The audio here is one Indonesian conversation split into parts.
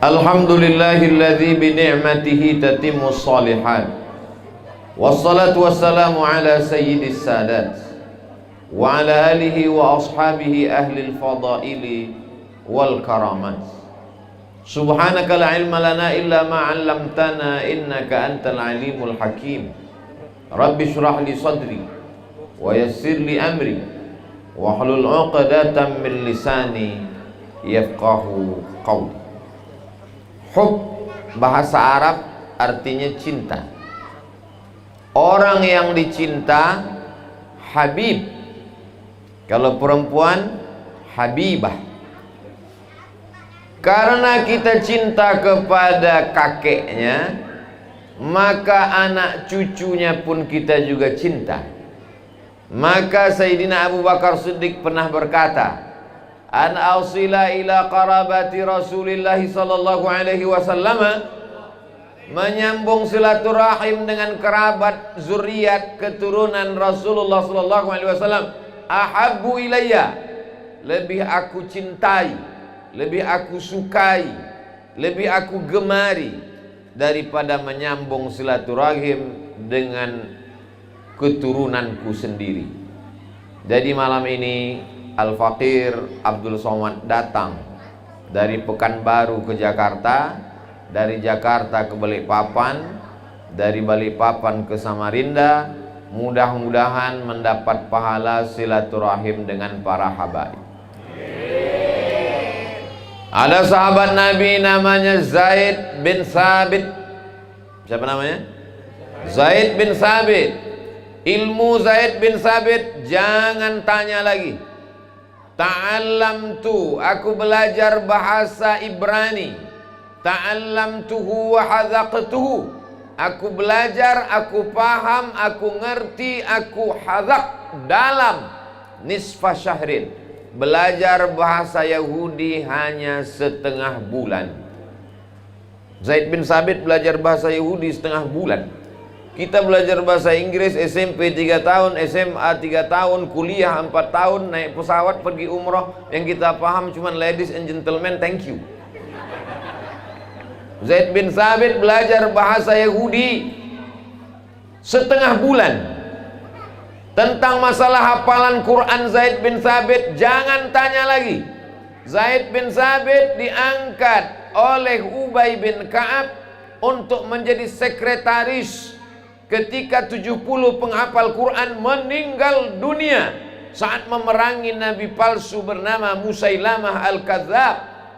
Alhamdulillahilladzi bi ni'matihi tatimmus shalihat. Wassalatu wassalamu ala sayyidis sadat wa ala alihi wa ashabihi ahlil fadaili wal karamat. Subhanaka la ilma lana illa ma 'allamtana innaka antal alimul hakim. Rabbi shrah li sadri wa yassir li amri wa hlul 'uqdatam min lisani yafqahu qawli. Hub bahasa Arab artinya cinta. Orang yang dicinta Habib. Kalau perempuan Habibah. Karena kita cinta kepada kakeknya, maka anak cucunya pun kita juga cinta. Maka Sayyidina Abu Bakar Siddiq pernah berkata, an ausila ila qarabati Rasulillah sallallahu alaihi wasallam, menyambung silaturahim dengan kerabat zuriat keturunan Rasulullah sallallahu alaihi wasallam, ahabbu ilayya, lebih aku cintai, lebih aku sukai, lebih aku gemari daripada menyambung silaturahim dengan keturunanku sendiri. Jadi malam ini Al-Faqir Abdul Somad datang dari Pekanbaru ke Jakarta, dari Jakarta ke Balikpapan, dari Balikpapan ke Samarinda. Mudah-mudahan mendapat pahala silaturahim dengan para habaib. Ada sahabat Nabi namanya Zaid bin Sabit. Siapa namanya? Zaid bin Sabit. Ilmu Zaid bin Sabit jangan tanya lagi. Ta'allamtu, aku belajar bahasa Ibrani. Ta'allamtuhu wa hadzaqtuhu, aku belajar, aku paham, aku ngerti, aku hadzaq dalam nisfa syahrin. Belajar bahasa Yahudi hanya setengah bulan. Zaid bin Sabit belajar bahasa Yahudi setengah bulan. Kita belajar bahasa Inggris SMP 3 tahun, SMA 3 tahun, kuliah 4 tahun, naik pesawat pergi umroh. Yang kita paham cuma ladies and gentlemen, thank you. Zaid bin Sabit belajar bahasa Yahudi setengah bulan. Tentang masalah hafalan Quran Zaid bin Sabit jangan tanya lagi. Zaid bin Sabit diangkat oleh Ubay bin Ka'ab untuk menjadi sekretaris ketika 70 penghafal Quran meninggal dunia saat memerangi nabi palsu bernama Musailamah Al-Kadzab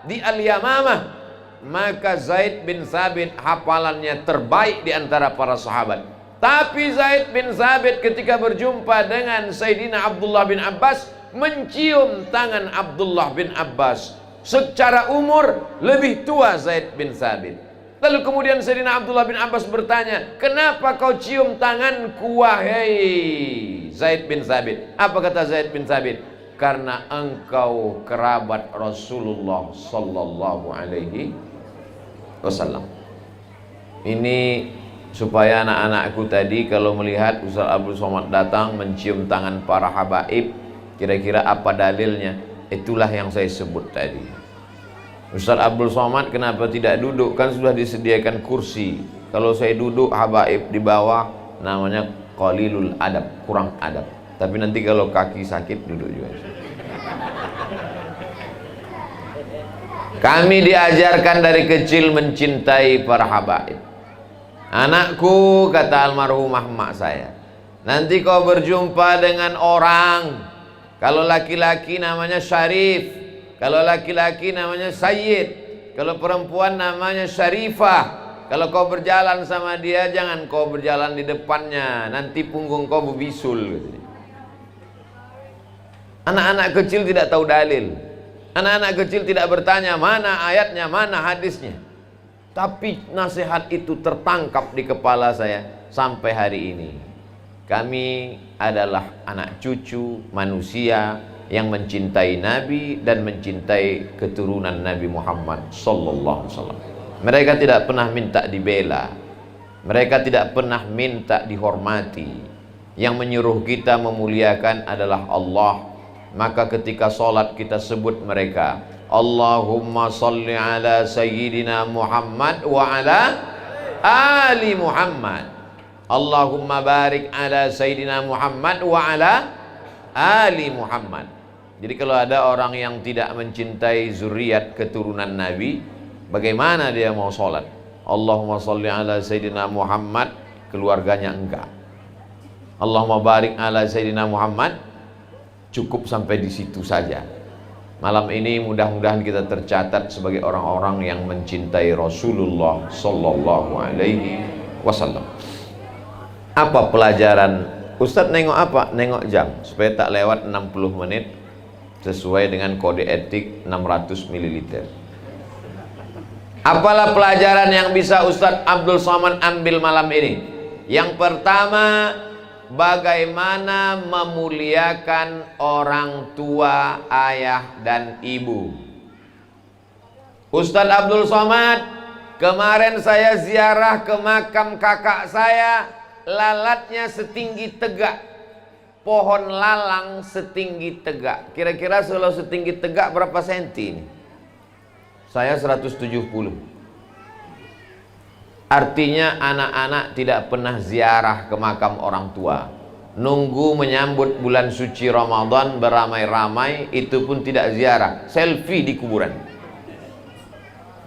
di Al-Yamamah. Maka Zaid bin Sabit hafalannya terbaik di antara para sahabat. Tapi Zaid bin Sabit ketika berjumpa dengan Sayyidina Abdullah bin Abbas, mencium tangan Abdullah bin Abbas. Secara umur lebih tua Zaid bin Sabit. Lalu kemudian Sayyidina Abdullah bin Abbas bertanya, kenapa kau cium tanganku wahai Zaid bin Sabit? Apa kata Zaid bin Sabit? Karena engkau kerabat Rasulullah sallallahu alaihi wasallam. Ini supaya anak-anakku tadi kalau melihat Ustaz Abdul Somad datang mencium tangan para habaib, kira-kira apa dalilnya? Itulah yang saya sebut tadi. Ustaz Abdul Somad kenapa tidak duduk? Kan sudah disediakan kursi. Kalau saya duduk habaib di bawah, namanya qalilul adab, kurang adab. Tapi nanti kalau kaki sakit duduk juga. Kami diajarkan dari kecil mencintai para habaib. Anakku, kata almarhumah mak saya, nanti kau berjumpa dengan orang, kalau laki-laki namanya Syarif, kalau laki-laki namanya Sayyid, kalau perempuan namanya Syarifah. Kalau kau berjalan sama dia, jangan kau berjalan di depannya, nanti punggung kau berbisul. Anak-anak kecil tidak tahu dalil. Anak-anak kecil tidak bertanya mana ayatnya, mana hadisnya. Tapi nasihat itu tertangkap di kepala saya sampai hari ini. Kami adalah anak cucu manusia yang mencintai Nabi dan mencintai keturunan Nabi Muhammad sallallahu alaihi wasallam. Mereka tidak pernah minta dibela. Mereka tidak pernah minta dihormati. Yang menyuruh kita memuliakan adalah Allah. Maka ketika sholat kita sebut mereka. Allahumma salli ala sayyidina Muhammad wa ala ali Muhammad. Allahumma barik ala sayyidina Muhammad wa ala ali Muhammad. Jadi kalau ada orang yang tidak mencintai zuriat keturunan Nabi, bagaimana dia mau sholat? Allahumma salli ala sayyidina Muhammad, keluarganya enggak. Allahumma barik ala sayyidina Muhammad, cukup sampai di situ saja. Malam ini mudah-mudahan kita tercatat sebagai orang-orang yang mencintai Rasulullah sallallahu alaihi wasallam. Apa pelajaran? Ustadz nengok apa? Nengok jam supaya tak lewat 60 menit sesuai dengan kode etik 600 ml. Apalah pelajaran yang bisa Ustadz Abdul Somad ambil malam ini? Yang pertama, bagaimana memuliakan orang tua, ayah dan ibu. Ustadz Abdul Somad, kemarin saya ziarah ke makam kakak saya, lalatnya setinggi tegak, pohon lalang setinggi tegak. Kira-kira kalau setinggi tegak berapa senti ini? Saya 170. Artinya anak-anak tidak pernah ziarah ke makam orang tua. Nunggu menyambut bulan suci Ramadan beramai-ramai, itu pun tidak ziarah, selfie di kuburan.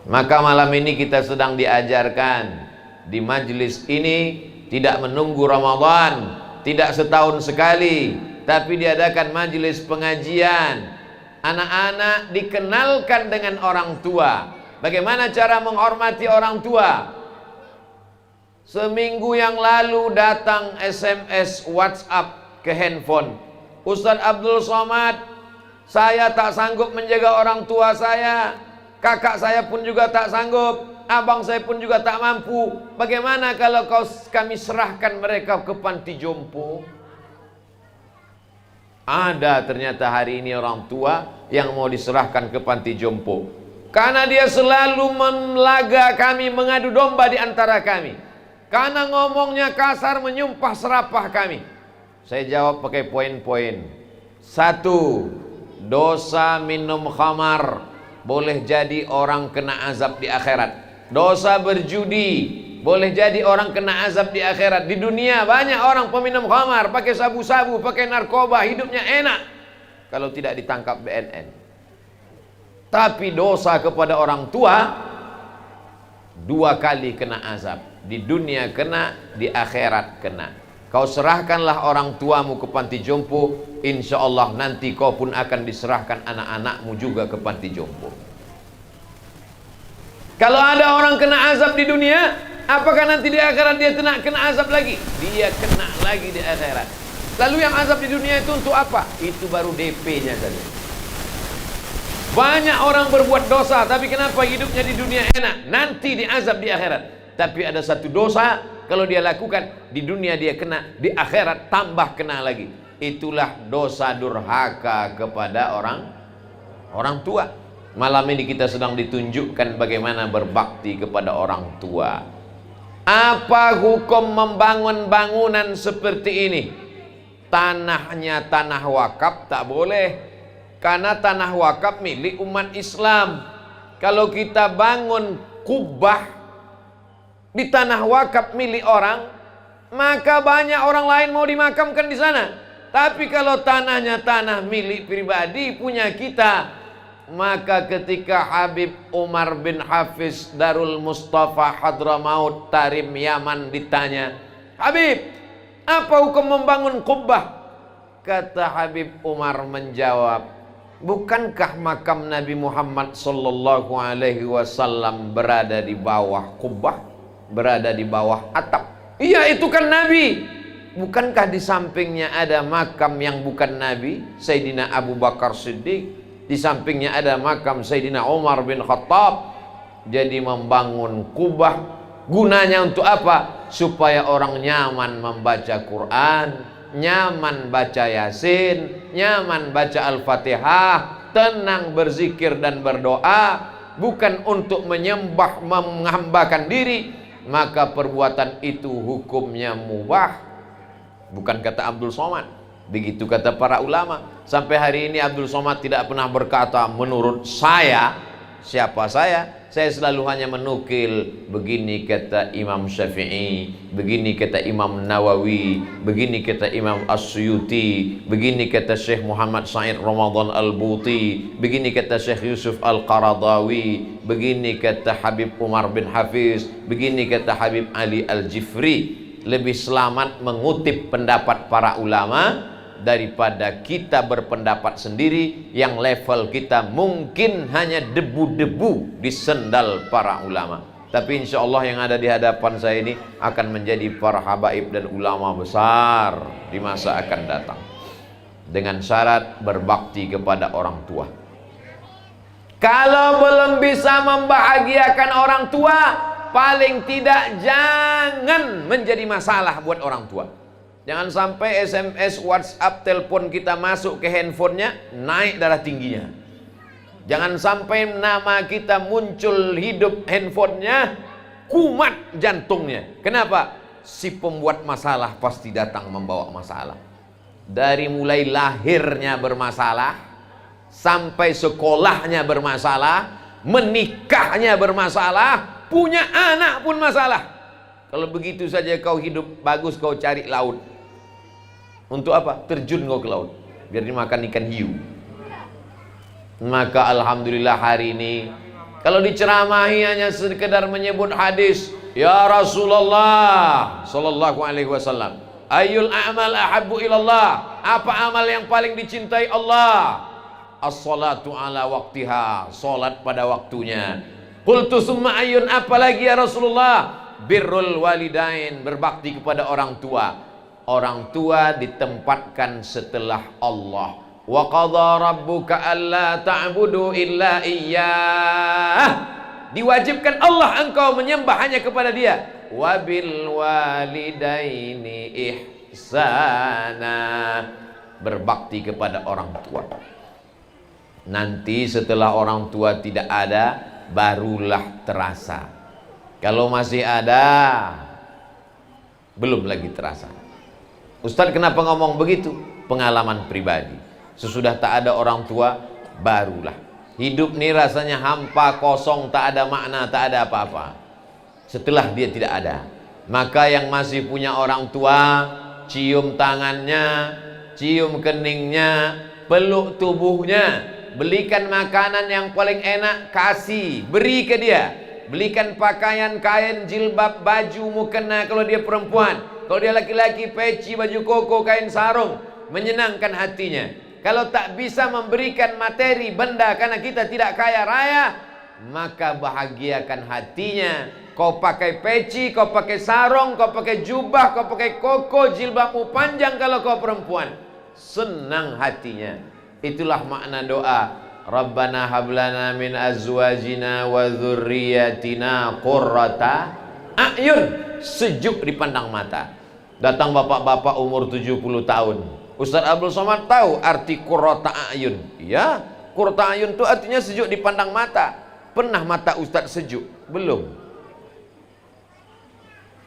Maka malam ini kita sedang diajarkan di majelis ini tidak menunggu Ramadan, tidak setahun sekali, tapi diadakan majelis pengajian. Anak-anak dikenalkan dengan orang tua. Bagaimana cara menghormati orang tua? Seminggu yang lalu datang SMS WhatsApp ke handphone, Ustadz Abdul Somad, saya tak sanggup menjaga orang tua saya, kakak saya pun juga tak sanggup, abang saya pun juga tak mampu. Bagaimana kalau kami serahkan mereka ke panti jompo? Ada ternyata hari ini orang tua yang mau diserahkan ke panti jompo karena dia selalu melaga kami, mengadu domba di antara kami, karena ngomongnya kasar, menyumpah serapah kami. Saya jawab pakai poin-poin. 1. Dosa minum khamar boleh jadi orang kena azab di akhirat. Dosa berjudi boleh jadi orang kena azab di akhirat. Di dunia banyak orang peminum khamar, pakai sabu-sabu, pakai narkoba, hidupnya enak kalau tidak ditangkap BNN. Tapi dosa kepada orang tua 2 kali kena azab. Di dunia kena, di akhirat kena. Kau serahkanlah orang tuamu ke panti jompo, insya Allah nanti kau pun akan diserahkan anak-anakmu juga ke panti jompo. Kalau ada orang kena azab di dunia, apakah nanti di akhirat dia kena azab lagi? Dia kena lagi di akhirat. Lalu yang azab di dunia itu untuk apa? Itu baru DP-nya saja. Banyak orang berbuat dosa, tapi kenapa hidupnya di dunia enak? Nanti diazab di akhirat. Tapi ada satu dosa, kalau dia lakukan di dunia dia kena, di akhirat tambah kena lagi. Itulah dosa durhaka kepada orang tua. Malam ini kita sedang ditunjukkan bagaimana berbakti kepada orang tua. Apa hukum membangun bangunan seperti ini? Tanahnya tanah wakaf tak boleh, karena tanah wakaf milik umat Islam. Kalau kita bangun kubah di tanah wakaf milik orang, maka banyak orang lain mau dimakamkan di sana. Tapi kalau tanahnya tanah milik pribadi punya kita, maka ketika Habib Umar bin Hafiz Darul Mustafa Hadramaut Tarim Yaman ditanya, Habib, apa hukum membangun kubah? Kata Habib Umar menjawab, bukankah makam Nabi Muhammad sallallahu alaihi wasallam berada di bawah kubah, berada di bawah atap? Iya, itu kan Nabi. Bukankah di sampingnya ada makam yang bukan Nabi, Sayyidina Abu Bakar Siddiq? Di sampingnya ada makam Sayyidina Umar bin Khattab. Jadi membangun kubah gunanya untuk apa? Supaya orang nyaman membaca Quran, nyaman baca Yasin, nyaman baca Al-Fatihah, tenang berzikir dan berdoa, bukan untuk menyembah, menghambakan diri. Maka perbuatan itu hukumnya mubah. Bukan kata Abdul Somad, Begitu kata para ulama. Sampai hari ini Abdul Somad tidak pernah berkata menurut saya. Siapa saya? Saya selalu hanya menukil, begini kata Imam Syafi'i, begini kata Imam Nawawi, begini kata Imam As-Suyuti, begini kata Syekh Muhammad Said Ramadan Al-Buti, begini kata Syekh Yusuf Al-Qaradawi, begini kata Habib Umar bin Hafiz, begini kata Habib Ali Al-Jifri. Lebih selamat mengutip pendapat para ulama daripada kita berpendapat sendiri yang level kita mungkin hanya debu-debu di sendal para ulama. Tapi insya Allah yang ada di hadapan saya ini akan menjadi para habaib dan ulama besar di masa akan datang, dengan syarat berbakti kepada orang tua. Kalau belum bisa membahagiakan orang tua, paling tidak jangan menjadi masalah buat orang tua. Jangan sampai SMS, WhatsApp, telepon kita masuk ke handphonenya naik darah tingginya. Jangan sampai nama kita muncul hidup handphonenya kumat jantungnya. Kenapa? Si pembuat masalah pasti datang membawa masalah. Dari mulai lahirnya bermasalah, sampai sekolahnya bermasalah, menikahnya bermasalah, punya anak pun masalah. Kalau begitu saja kau hidup bagus, kau cari laut. Untuk apa? Terjun kau ke laut biar dimakan ikan hiu. Maka alhamdulillah hari ini kalau diceramahi hanya sekedar menyebut hadis, ya Rasulullah sallallahu alaihi wasallam, ayyul a'mal ahabbu ilallah, apa amal yang paling dicintai Allah? As-salatu ala waqtiha, salat pada waktunya. Qultu summa ayyun, apa lagi ya Rasulullah? Birrul walidain, berbakti kepada orang tua. Orang tua ditempatkan setelah Allah. Wa qadha rabbuka alla ta'budu illa iyyah, diwajibkan Allah engkau menyembah hanya kepada Dia. Wa bil walidaini ihsana, berbakti kepada orang tua. Nanti setelah orang tua tidak ada, barulah terasa. Kalau masih ada, belum lagi terasa. Ustadz kenapa ngomong begitu? Pengalaman pribadi. Sesudah tak ada orang tua, barulah. Hidup ini rasanya hampa, kosong, tak ada makna, tak ada apa-apa. Setelah dia tidak ada, maka yang masih punya orang tua, cium tangannya, cium keningnya, peluk tubuhnya, belikan makanan yang paling enak, kasih, beri ke dia. Belikan pakaian, kain, jilbab, baju, mukena kalau dia perempuan. Kalau dia laki-laki, peci, baju koko, kain sarung, menyenangkan hatinya. Kalau tak bisa memberikan materi, benda, karena kita tidak kaya raya, maka bahagiakan hatinya. Kau pakai peci, kau pakai sarung, kau pakai jubah, kau pakai koko, jilbabmu panjang kalau kau perempuan, senang hatinya. Itulah makna doa, Rabbana hablana min azwajina wa dzurriyyatina qurrata a'yun, sejuk dipandang mata. Datang bapak-bapak umur 70 tahun. Ustaz Abdul Somad tahu arti qurrata a'yun? Ya, qurrata a'yun itu artinya sejuk dipandang mata. Pernah mata Ustaz sejuk? Belum.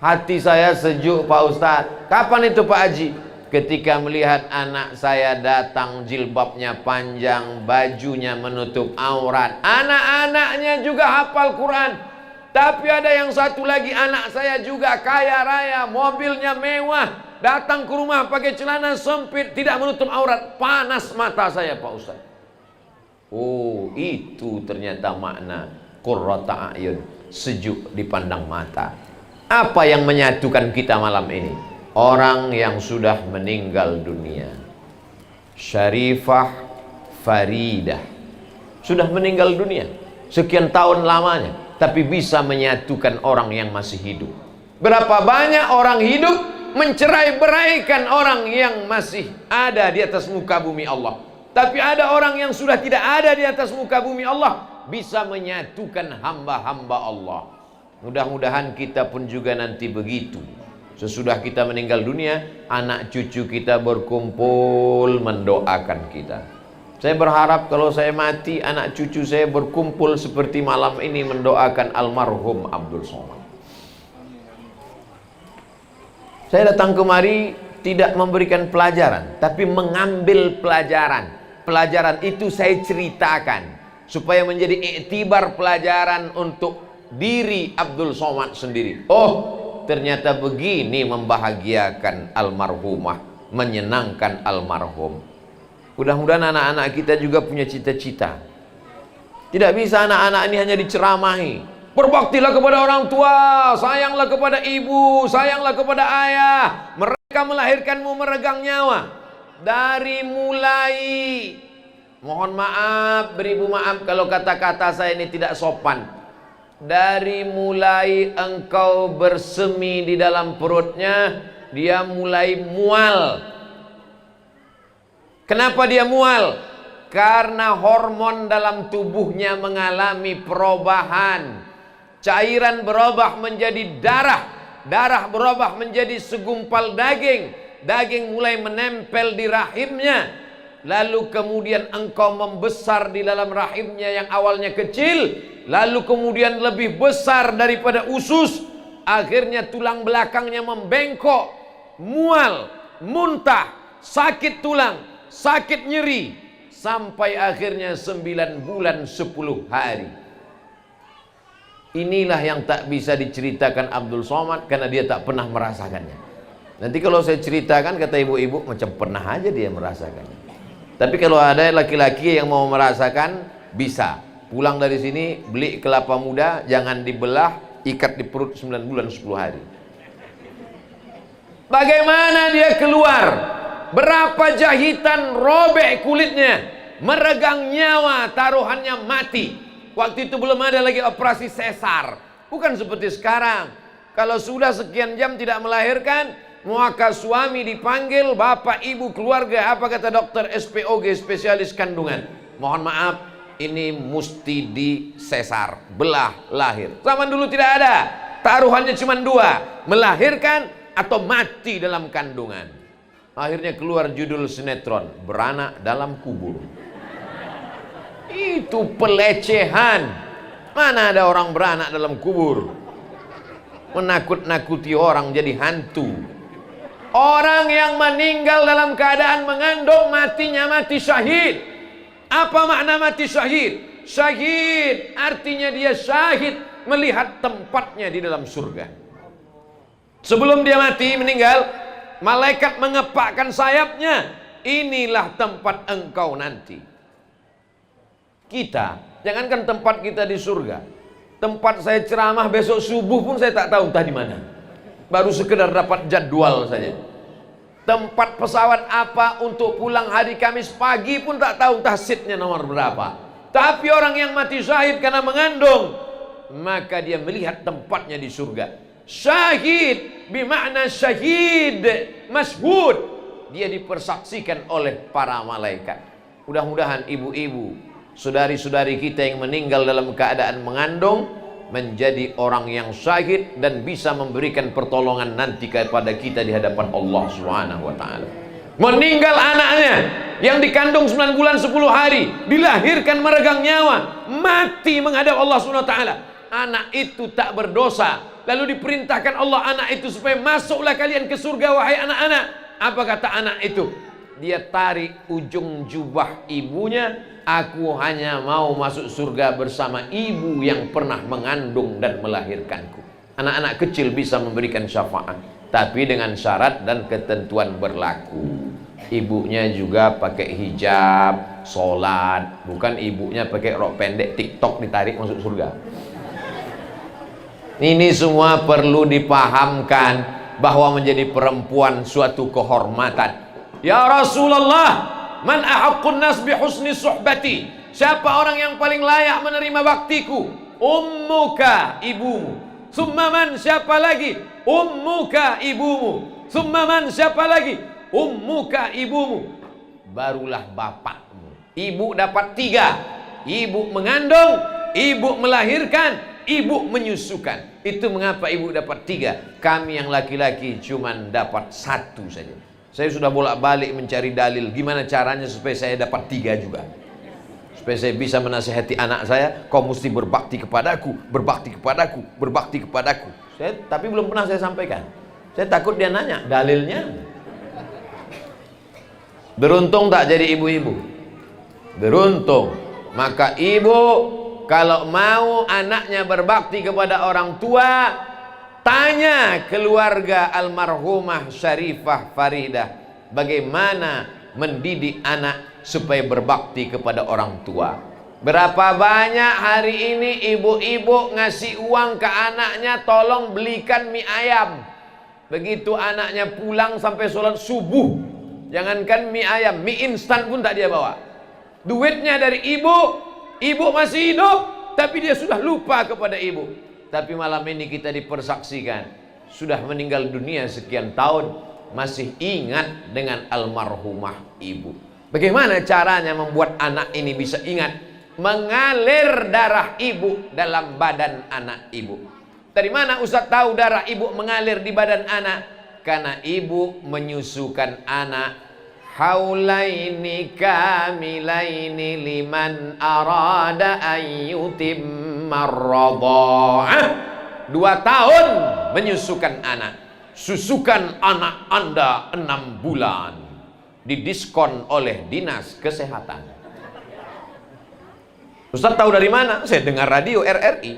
Hati saya sejuk Pak Ustaz. Kapan itu Pak Haji? Ketika melihat anak saya datang jilbabnya panjang, bajunya menutup aurat. Anak-anaknya juga hafal Quran. Tapi ada yang satu lagi, anak saya juga kaya raya, mobilnya mewah, datang ke rumah pakai celana sempit, tidak menutup aurat. Panas mata saya Pak Ustaz. Oh, itu ternyata makna qurrata a'yun, sejuk dipandang mata. Apa yang menyatukan kita malam ini? Orang yang sudah meninggal dunia. Syarifah Faridah sudah meninggal dunia sekian tahun lamanya, tapi bisa menyatukan orang yang masih hidup. Berapa banyak orang hidup mencerai-beraikan orang yang masih ada di atas muka bumi Allah. Tapi ada orang yang sudah tidak ada di atas muka bumi Allah, bisa menyatukan hamba-hamba Allah. Mudah-mudahan kita pun juga nanti begitu. Sesudah kita meninggal dunia, anak cucu kita berkumpul mendoakan kita. Saya berharap kalau saya mati, anak cucu saya berkumpul seperti malam ini mendoakan almarhum Abdul Somad. Saya datang kemari tidak memberikan pelajaran, tapi mengambil pelajaran. Pelajaran itu saya ceritakan supaya menjadi iktibar pelajaran untuk diri Abdul Somad sendiri. Oh, ternyata begini membahagiakan almarhumah, menyenangkan almarhum. Mudah-mudahan anak-anak kita juga punya cita-cita. Tidak bisa anak-anak ini hanya diceramahi. Berbaktilah kepada orang tua, sayanglah kepada ibu, sayanglah kepada ayah. Mereka melahirkanmu meregang nyawa. Dari mulai, mohon maaf, beribu maaf kalau kata-kata saya ini tidak sopan. Dari mulai engkau bersemi di dalam perutnya, dia mulai mual. Kenapa dia mual? Karena hormon dalam tubuhnya mengalami perubahan. Cairan berubah menjadi darah, darah berubah menjadi segumpal daging, daging mulai menempel di rahimnya. Lalu kemudian engkau membesar di dalam rahimnya yang awalnya kecil, lalu kemudian lebih besar daripada usus. Akhirnya tulang belakangnya membengkok, mual, muntah, sakit tulang, sakit nyeri, sampai akhirnya 9 bulan 10 hari. Inilah yang tak bisa diceritakan Abdul Somad karena dia tak pernah merasakannya. Nanti kalau saya ceritakan, kata ibu-ibu, macam pernah aja dia merasakannya. Tapi kalau ada laki-laki yang mau merasakan, bisa pulang dari sini, beli kelapa muda, jangan dibelah, ikat di perut 9 bulan 10 hari. Bagaimana dia keluar? Berapa jahitan, robek kulitnya, meregang nyawa, taruhannya mati. Waktu itu belum ada lagi operasi sesar. Bukan seperti sekarang. Kalau sudah sekian jam tidak melahirkan, maka suami dipanggil, bapak, ibu, keluarga. Apa kata dokter SPOG, spesialis kandungan? Mohon maaf, ini mesti disesar, belah lahir. Zaman dulu tidak ada. Taruhannya cuma 2, melahirkan atau mati dalam kandungan. Akhirnya keluar judul sinetron, Beranak Dalam Kubur. Itu pelecehan. Mana ada orang beranak dalam kubur? Menakut-nakuti orang jadi hantu. Orang yang meninggal dalam keadaan mengandung, matinya mati syahid. Apa makna mati syahid? Syahid artinya dia syahid melihat tempatnya di dalam surga. Sebelum dia mati, meninggal, malaikat mengepakkan sayapnya. Inilah tempat engkau nanti. Kita, jangankan tempat kita di surga, tempat saya ceramah besok subuh pun saya tak tahu entah di mana. Baru sekedar dapat jadwal saja. Tempat pesawat apa untuk pulang hari Kamis pagi pun tak tahu entah seatnya nomor berapa. Tapi orang yang mati syahid karena mengandung, maka dia melihat tempatnya di surga. Syahid bermakna syahid, masyhud. Dia dipersaksikan oleh para malaikat. Mudah-mudahan ibu-ibu, saudari-saudari kita yang meninggal dalam keadaan mengandung menjadi orang yang syahid dan bisa memberikan pertolongan nanti kepada kita di hadapan Allah Subhanahu wa taala. Meninggal anaknya yang dikandung 9 bulan 10 hari, dilahirkan meregang nyawa, mati menghadap Allah Subhanahu wa taala. Anak itu tak berdosa. Lalu diperintahkan Allah anak itu supaya masuklah kalian ke surga wahai anak-anak. Apa kata anak itu? Dia tarik ujung jubah ibunya, aku hanya mau masuk surga bersama ibu yang pernah mengandung dan melahirkanku. Anak-anak kecil bisa memberikan syafaat, tapi dengan syarat dan ketentuan berlaku. Ibunya juga pakai hijab, sholat, bukan ibunya pakai rok pendek TikTok ditarik masuk surga. Ini semua perlu dipahamkan bahwa menjadi perempuan suatu kehormatan. Ya Rasulullah, man ahaqqun nas bi husni suhbati? Siapa orang yang paling layak menerima baktiku? Ummuka, ibumu. Summa man, siapa lagi? Ummuka, ibumu. Summa man, siapa lagi? Ummuka, ibumu. Barulah bapakmu. Ibu dapat 3. Ibu mengandung, ibu melahirkan, ibu menyusukan. Itu mengapa ibu dapat 3. Kami yang laki-laki cuman dapat 1 saja. Saya sudah bolak-balik mencari dalil gimana caranya supaya saya dapat 3 juga, supaya saya bisa menasihati anak saya, kau mesti berbakti kepadaku, berbakti kepadaku, berbakti kepadaku. Tapi belum pernah saya sampaikan. Saya takut dia nanya dalilnya. Beruntung tak jadi ibu-ibu. Beruntung. Maka ibu kalau mau anaknya berbakti kepada orang tua, tanya keluarga almarhumah Syarifah Faridah bagaimana mendidik anak supaya berbakti kepada orang tua. Berapa banyak hari ini ibu-ibu ngasih uang ke anaknya, tolong belikan mie ayam. Begitu anaknya pulang sampai sholat subuh, jangankan mie ayam, mie instan pun tak dia bawa. Duitnya dari ibu, ibu masih hidup, tapi dia sudah lupa kepada ibu. Tapi malam ini kita dipersaksikan, sudah meninggal dunia sekian tahun, masih ingat dengan almarhumah ibu. Bagaimana caranya membuat anak ini bisa ingat? Mengalir darah ibu dalam badan anak ibu. Dari mana Ustaz tahu darah ibu mengalir di badan anak? Karena ibu menyusukan anak. Haulaini kamilaini liman arada ayyutimma radha'ah. 2 tahun menyusukan anak. Susukan anak Anda 6 bulan. Didiskon oleh Dinas Kesehatan. Ustaz tahu dari mana? Saya dengar radio RRI.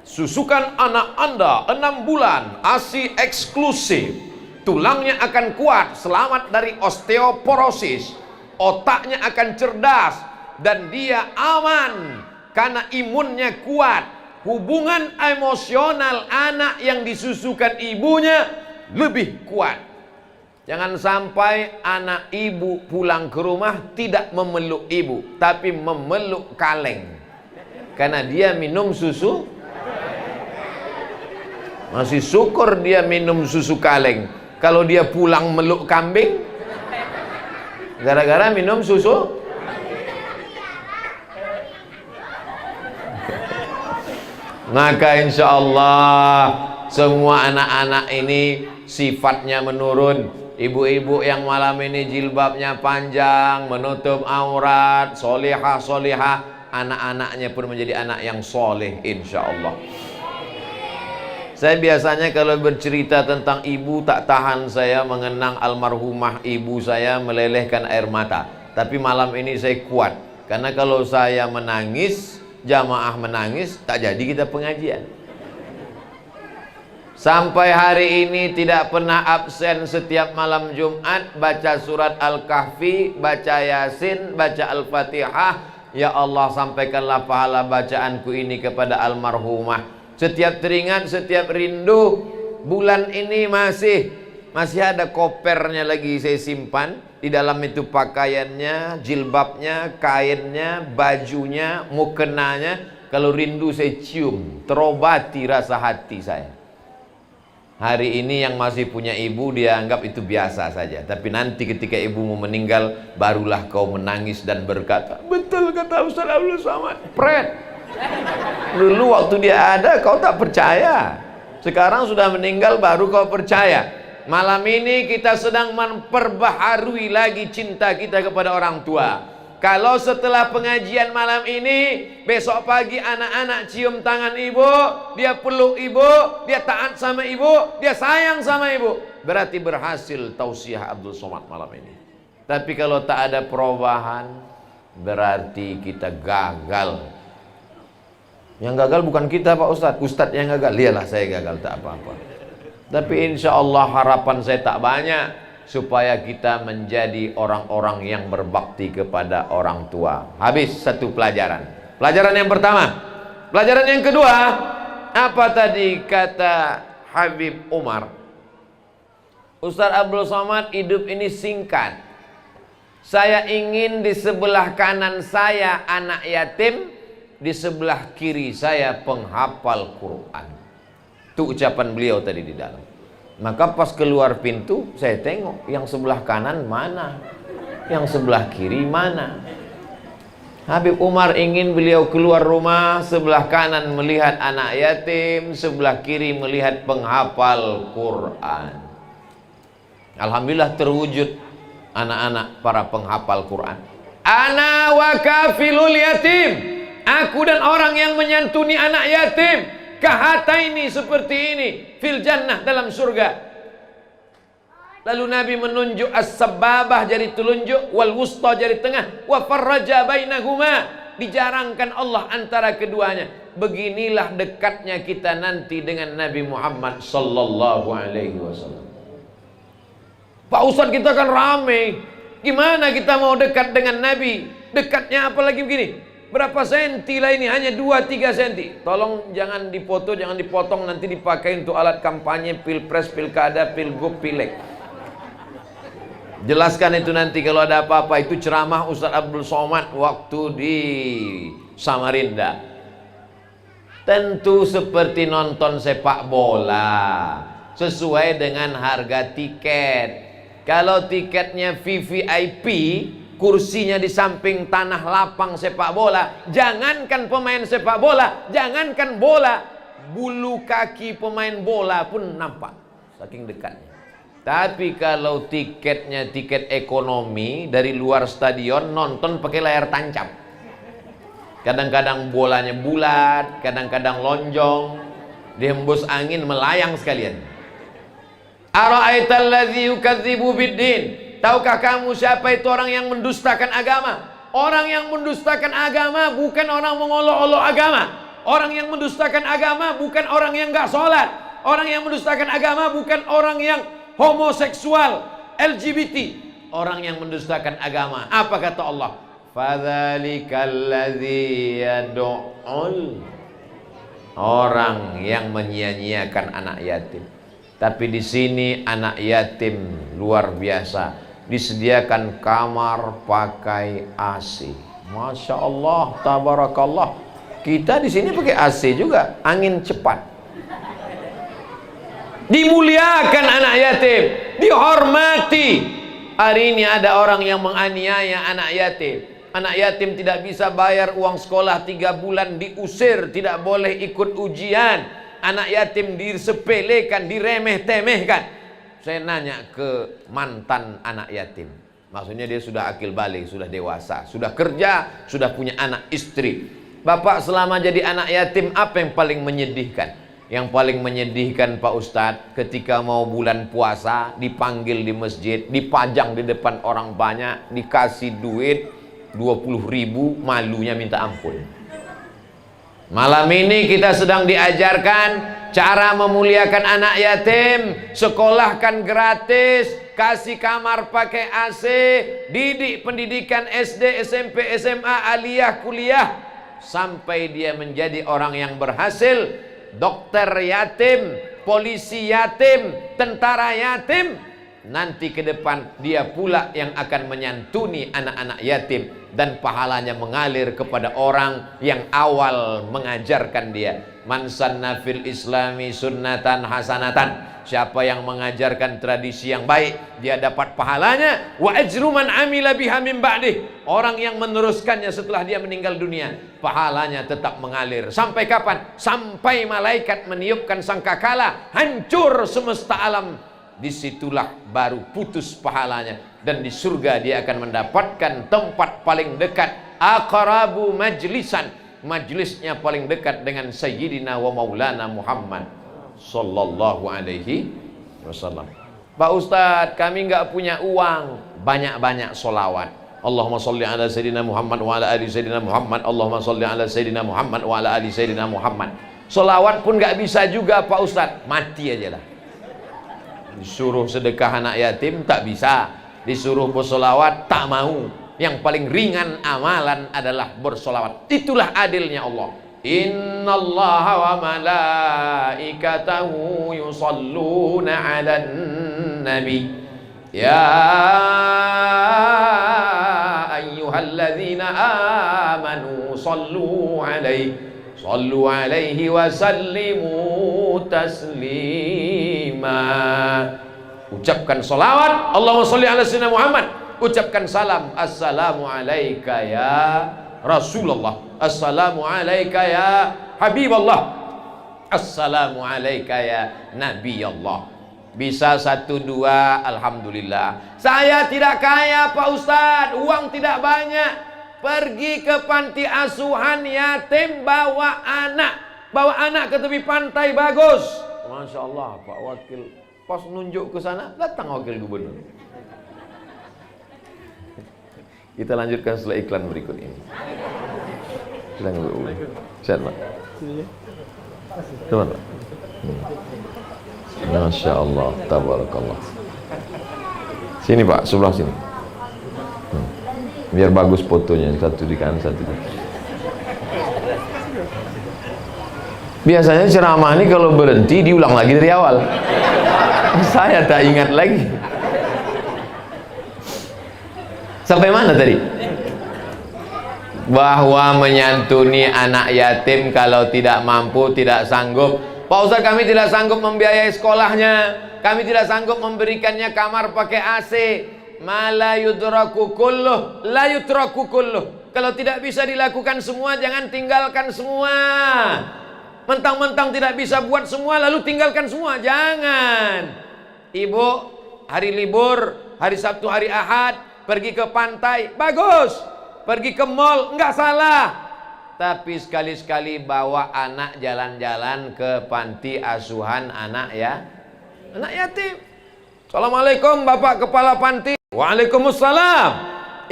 Susukan anak Anda 6 bulan, ASI eksklusif. Tulangnya akan kuat, selamat dari osteoporosis. Otaknya akan cerdas dan dia aman karena imunnya kuat. Hubungan emosional anak yang disusukan ibunya lebih kuat. Jangan sampai anak ibu pulang ke rumah tidak memeluk ibu, tapi memeluk kaleng. Karena dia minum susu. Masih syukur dia minum susu kaleng. Kalau dia pulang meluk kambing, gara-gara minum susu. Maka insya Allah semua anak-anak ini sifatnya menurun. Ibu-ibu yang malam ini jilbabnya panjang, menutup aurat, solihah, anak-anaknya pun menjadi anak yang soleh insya Allah. Saya biasanya kalau bercerita tentang ibu tak tahan saya mengenang almarhumah ibu saya melelehkan air mata. Tapi malam ini saya kuat. Karena kalau saya menangis, jamaah menangis, tak jadi kita pengajian. Sampai hari ini tidak pernah absen setiap malam Jumat baca surat Al-Kahfi, baca Yasin, baca Al-Fatihah. Ya Allah, sampaikanlah pahala bacaanku ini kepada almarhumah. Setiap teringat, setiap rindu. Bulan ini masih ada kopernya lagi saya simpan. Di dalam itu pakaiannya, jilbabnya, kainnya, bajunya, mukenanya. Kalau rindu saya cium, terobati rasa hati saya. Hari ini yang masih punya ibu dia anggap itu biasa saja. Tapi nanti ketika ibumu meninggal, barulah kau menangis dan berkata, betul kata Ustaz Abdul Somad. Pret. Dulu waktu dia ada kau tak percaya. Sekarang sudah meninggal baru kau percaya. Malam ini kita sedang memperbaharui lagi cinta kita kepada orang tua. Kalau setelah pengajian malam ini, besok pagi anak-anak cium tangan ibu, dia peluk ibu, dia taat sama ibu, dia sayang sama ibu, berarti berhasil tausiah Abdul Somad malam ini. Tapi kalau tak ada perubahan, berarti kita gagal. Yang gagal bukan kita Pak Ustadz, Ustadz yang gagal. Lihatlah saya gagal tak apa-apa. Tapi insya Allah harapan saya tak banyak, supaya kita menjadi orang-orang yang berbakti kepada orang tua. Habis satu pelajaran. Pelajaran yang pertama. Pelajaran yang kedua, apa tadi kata Habib Umar? Ustaz Abdul Somad, hidup ini singkat. Saya ingin di sebelah kanan saya anak yatim, di sebelah kiri saya penghafal Quran. Itu ucapan beliau tadi di dalam. Maka pas keluar pintu saya tengok yang sebelah kanan mana, yang sebelah kiri mana. Habib Umar ingin beliau keluar rumah, sebelah kanan melihat anak yatim, sebelah kiri melihat penghafal Quran. Alhamdulillah terwujud anak-anak para penghafal Quran. Ana wa kafilul yatim. Aku dan orang yang menyantuni anak yatim, kahataini seperti ini, fil jannah dalam surga. Lalu Nabi menunjuk as-sababah jari telunjuk, wal wusta jari tengah, wa farraja bainahuma, dijarangkan Allah antara keduanya. Beginilah dekatnya kita nanti dengan Nabi Muhammad sallallahu alaihi wasallam. Pak Ustadz, kita kan rame, gimana kita mau dekat dengan Nabi? Dekatnya apalagi begini? Berapa senti lah ini? Hanya 2-3 senti. Tolong jangan dipoto, jangan dipotong, nanti dipakai untuk alat kampanye pilpres, pilkada, pilgub, pileg. Jelaskan itu nanti kalau ada apa-apa. Itu ceramah Ustadz Abdul Somad waktu di Samarinda. Tentu seperti nonton sepak bola, sesuai dengan harga tiket. Kalau tiketnya VVIP, kursinya di samping tanah lapang sepak bola, jangankan pemain sepak bola, jangankan bola, bulu kaki pemain bola pun nampak, saking dekatnya. Tapi kalau tiketnya tiket ekonomi, dari luar stadion nonton pakai layar tancap, kadang-kadang bolanya bulat, kadang-kadang lonjong, dihembus angin melayang sekalian. Ara'aital ladzi yukadzibu biddin, tahukah kamu siapa itu orang yang mendustakan agama? Orang yang mendustakan agama bukan orang mengolok-olok agama. Orang yang mendustakan agama bukan orang yang gak sholat. Orang yang mendustakan agama bukan orang yang homoseksual, LGBT. Orang yang mendustakan agama, apa kata Allah? Fadzalikal ladzi yad'ul, orang yang menyia-nyiakan anak yatim. Tapi di sini anak yatim luar biasa, disediakan kamar pakai AC. Masya Allah, tabarakallah. Kita di sini pakai AC juga, angin cepat. Dimuliakan anak yatim, dihormati. Hari ini ada orang yang menganiaya anak yatim. Anak yatim tidak bisa bayar uang sekolah 3 bulan, diusir, tidak boleh ikut ujian. Anak yatim disepelekan, diremeh-temehkan. Saya nanya ke mantan anak yatim, maksudnya dia sudah akil balik, sudah dewasa, sudah kerja, sudah punya anak istri. Bapak selama jadi anak yatim, apa yang paling menyedihkan? Yang paling menyedihkan Pak Ustadz, ketika mau bulan puasa, dipanggil di masjid, dipajang di depan orang banyak, dikasih duit 20.000, malunya minta ampun. Malam ini kita sedang diajarkan cara memuliakan anak yatim, sekolahkan gratis, kasih kamar pakai AC, didik pendidikan SD, SMP, SMA, aliyah, kuliah, sampai dia menjadi orang yang berhasil, dokter yatim, polisi yatim, tentara yatim. Nanti ke depan dia pula yang akan menyantuni anak-anak yatim, dan pahalanya mengalir kepada orang yang awal mengajarkan dia. Man sanna fil islami sunnatan hasanatan, siapa yang mengajarkan tradisi yang baik, dia dapat pahalanya. Wa ajru man amila biha min ba'dih, orang yang meneruskannya setelah dia meninggal dunia, pahalanya tetap mengalir. Sampai kapan? Sampai malaikat meniupkan sangkakala, hancur semesta alam. Disitulah baru putus pahalanya, dan di surga dia akan mendapatkan tempat paling dekat, aqrabu majlisan, majlisnya paling dekat dengan Sayyidina wa Maulana Muhammad sallallahu alaihi wasallam. Pak Ustadz, kami nggak punya uang, banyak-banyak solawat. Allahumma sholli ala Sayyidina Muhammad wa ala ali Sayyidina Muhammad. Allahumma sholli ala Sayyidina Muhammad wa ala ali Sayyidina Muhammad. Solawat pun nggak bisa juga Pak Ustadz, mati aja lah. Disuruh sedekah anak yatim tak bisa, disuruh bersolawat tak mau. Yang paling ringan amalan adalah bersolawat. Itulah adilnya Allah. Innallaha wa malaikatahu yusalluna 'alan nabi ya ayyuhalladzina amanu sallu 'alaihi wa sallimu taslima. Ucapkan salawat, Allahumma sholli ala sayyidina Muhammad. Ucapkan salam, assalamu alayka ya Rasulullah, assalamu alayka ya Habiballah, assalamu alayka ya Nabi Allah. Bisa 1, 2, alhamdulillah. Saya tidak kaya Pak Ustadz, uang tidak banyak. Pergi ke panti asuhan yatim, bawa anak ke tepi pantai bagus. Masya Allah Pak Wakil, Pas nunjuk ke sana, datang wakil gubernur. Kita lanjutkan setelah iklan berikut ini. Silakan Bu. Sehat, Pak. Teman, Pak. Masya Allah, tabarakallah. Sini Pak, sebelah sini. Biar bagus fotonya, satu di kanan, satu di kiri. Biasanya ceramah ini kalau berhenti diulang lagi dari awal. Saya tak ingat lagi. Sampai mana tadi? Bahwa menyantuni anak yatim kalau tidak mampu, tidak sanggup. Pak Ustaz, kami tidak sanggup membiayai sekolahnya, kami tidak sanggup memberikannya kamar pakai AC. Mala yudraku kulluh, la yutraku kulluh. Kalau tidak bisa dilakukan semua, jangan tinggalkan semua. Mentang-mentang tidak bisa buat semua lalu tinggalkan semua, jangan. Ibu hari libur, hari Sabtu, hari Ahad pergi ke pantai, bagus. Pergi ke mall, enggak salah. Tapi sekali-sekali bawa anak jalan-jalan ke panti asuhan anak yatim. Assalamualaikum Bapak Kepala Panti. Waalaikumsalam.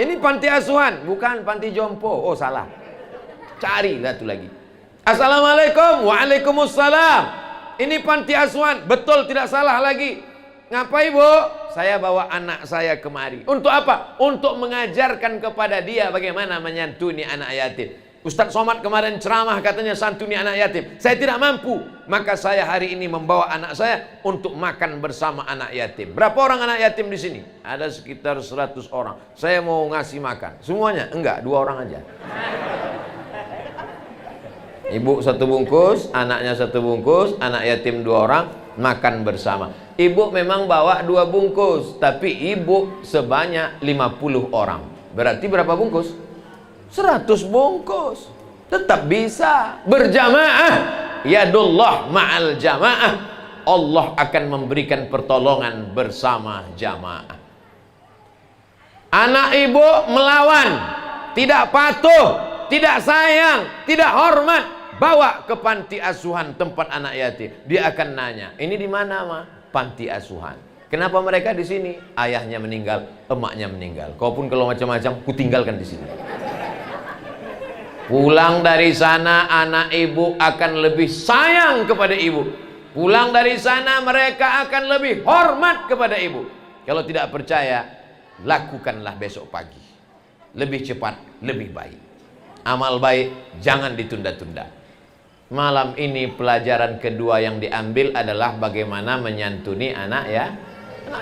Ini panti asuhan, bukan panti jompo. Oh salah. Cari satu lagi. Assalamualaikum. Waalaikumsalam. Ini panti asuhan, betul, tidak salah lagi. Ngapain Bu? Saya bawa anak saya kemari. Untuk apa? Untuk mengajarkan kepada dia bagaimana menyantuni anak yatim. Ustadz Somad kemarin ceramah katanya santuni anak yatim. Saya tidak mampu, maka saya hari ini membawa anak saya untuk makan bersama anak yatim. Berapa orang anak yatim di sini? Ada sekitar 100 orang. Saya mau ngasih makan. Semuanya? Enggak, 2 orang aja. Ibu 1 bungkus, anaknya 1 bungkus, anak yatim 2 orang, makan bersama. Ibu memang bawa 2 bungkus, tapi ibu sebanyak 50 orang. Berarti berapa bungkus? 100 bungkus. Tetap bisa berjamaah. Yadullah ma'al jamaah. Allah akan memberikan pertolongan bersama jamaah. Anak ibu melawan, tidak patuh, tidak sayang, tidak hormat, bawa ke panti asuhan tempat anak yatim. Dia akan nanya, ini di mana mah? Panti asuhan. Kenapa mereka di sini? Ayahnya meninggal, emaknya meninggal. Kau pun kalau macam-macam, kutinggalkan di sini. Pulang dari sana, anak ibu akan lebih sayang kepada ibu. Pulang dari sana, mereka akan lebih hormat kepada ibu. Kalau tidak percaya, lakukanlah besok pagi. Lebih cepat, lebih baik. Amal baik, jangan ditunda-tunda. Malam ini pelajaran kedua yang diambil adalah bagaimana menyantuni anak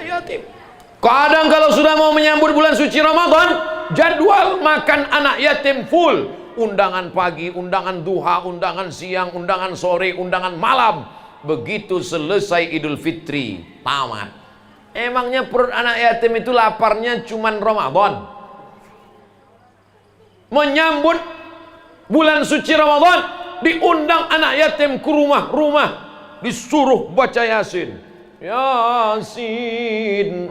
yatim. Kadang kalau sudah mau menyambut bulan suci Ramadan, jadwal makan anak yatim full. Undangan pagi, undangan duha, undangan siang, undangan sore, undangan malam. Begitu selesai Idul Fitri, tamat. Emangnya perut anak yatim itu laparnya cuman Ramadan? Menyambut bulan suci Ramadan, diundang anak yatim ke rumah-rumah, disuruh baca Yasin. Yasin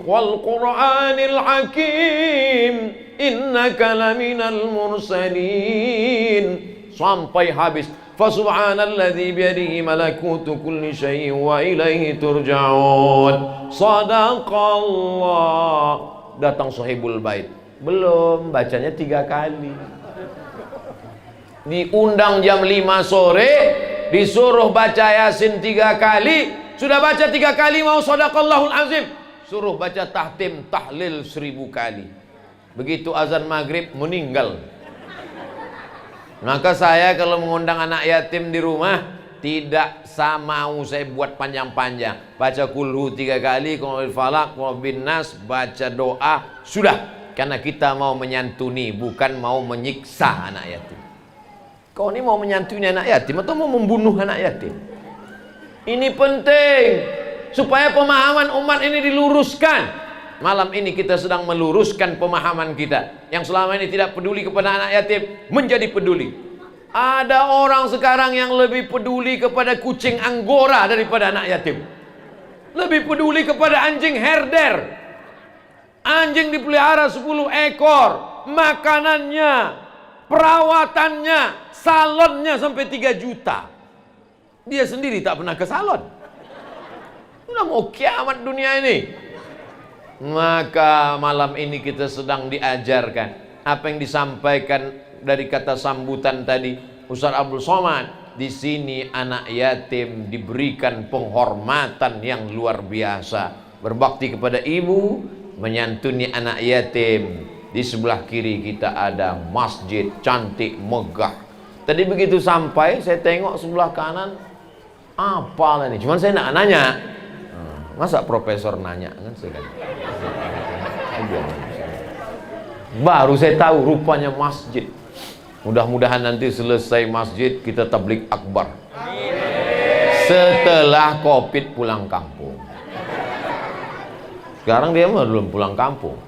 wal Qur'anil Hakim, innaka laminal mursalin, sampai habis. Fasubhanalladzi biyadihi malakutu kulli syai'in wa ilaihi turja'un. Sadaqallah. Datang sahibul bait, belum bacanya 3 kali. Diundang jam 5 sore, disuruh baca Yasin 3 kali. Sudah baca 3 kali, mau sadaqallahul azim, suruh baca tahtim tahlil 1000 kali. Begitu azan maghrib meninggal. Maka saya kalau mengundang anak yatim di rumah, tidak mau saya buat panjang-panjang. Baca kulhu 3 kali, qul falaq, qul bin nas, baca doa, sudah. Karena kita mau menyantuni, bukan mau menyiksa anak yatim. Kau ini mau menyantuni anak yatim atau mau membunuh anak yatim? Ini penting supaya pemahaman umat ini diluruskan. Malam ini kita sedang meluruskan pemahaman kita yang selama ini tidak peduli kepada anak yatim menjadi peduli. Ada orang sekarang yang lebih peduli kepada kucing Anggora daripada anak yatim. Lebih peduli kepada anjing herder. Anjing dipelihara 10 ekor, makanannya, perawatannya, salonnya sampai 3 juta. Dia sendiri tak pernah ke salon. Udah mau kiamat dunia ini. Maka malam ini kita sedang diajarkan apa yang disampaikan dari kata sambutan tadi Ustaz Abdul Somad. Di sini anak yatim diberikan penghormatan yang luar biasa. Berbakti kepada ibu, menyantuni anak yatim. Di sebelah kiri kita ada masjid cantik megah. Tadi begitu sampai saya tengok sebelah kanan, apa lah ini? Cuman saya nak nanya. Masa profesor nanya kan saya kan. Baru saya tahu rupanya masjid. Mudah-mudahan nanti selesai masjid kita tabligh akbar. Setelah Covid pulang kampung. Sekarang dia mah belum pulang kampung.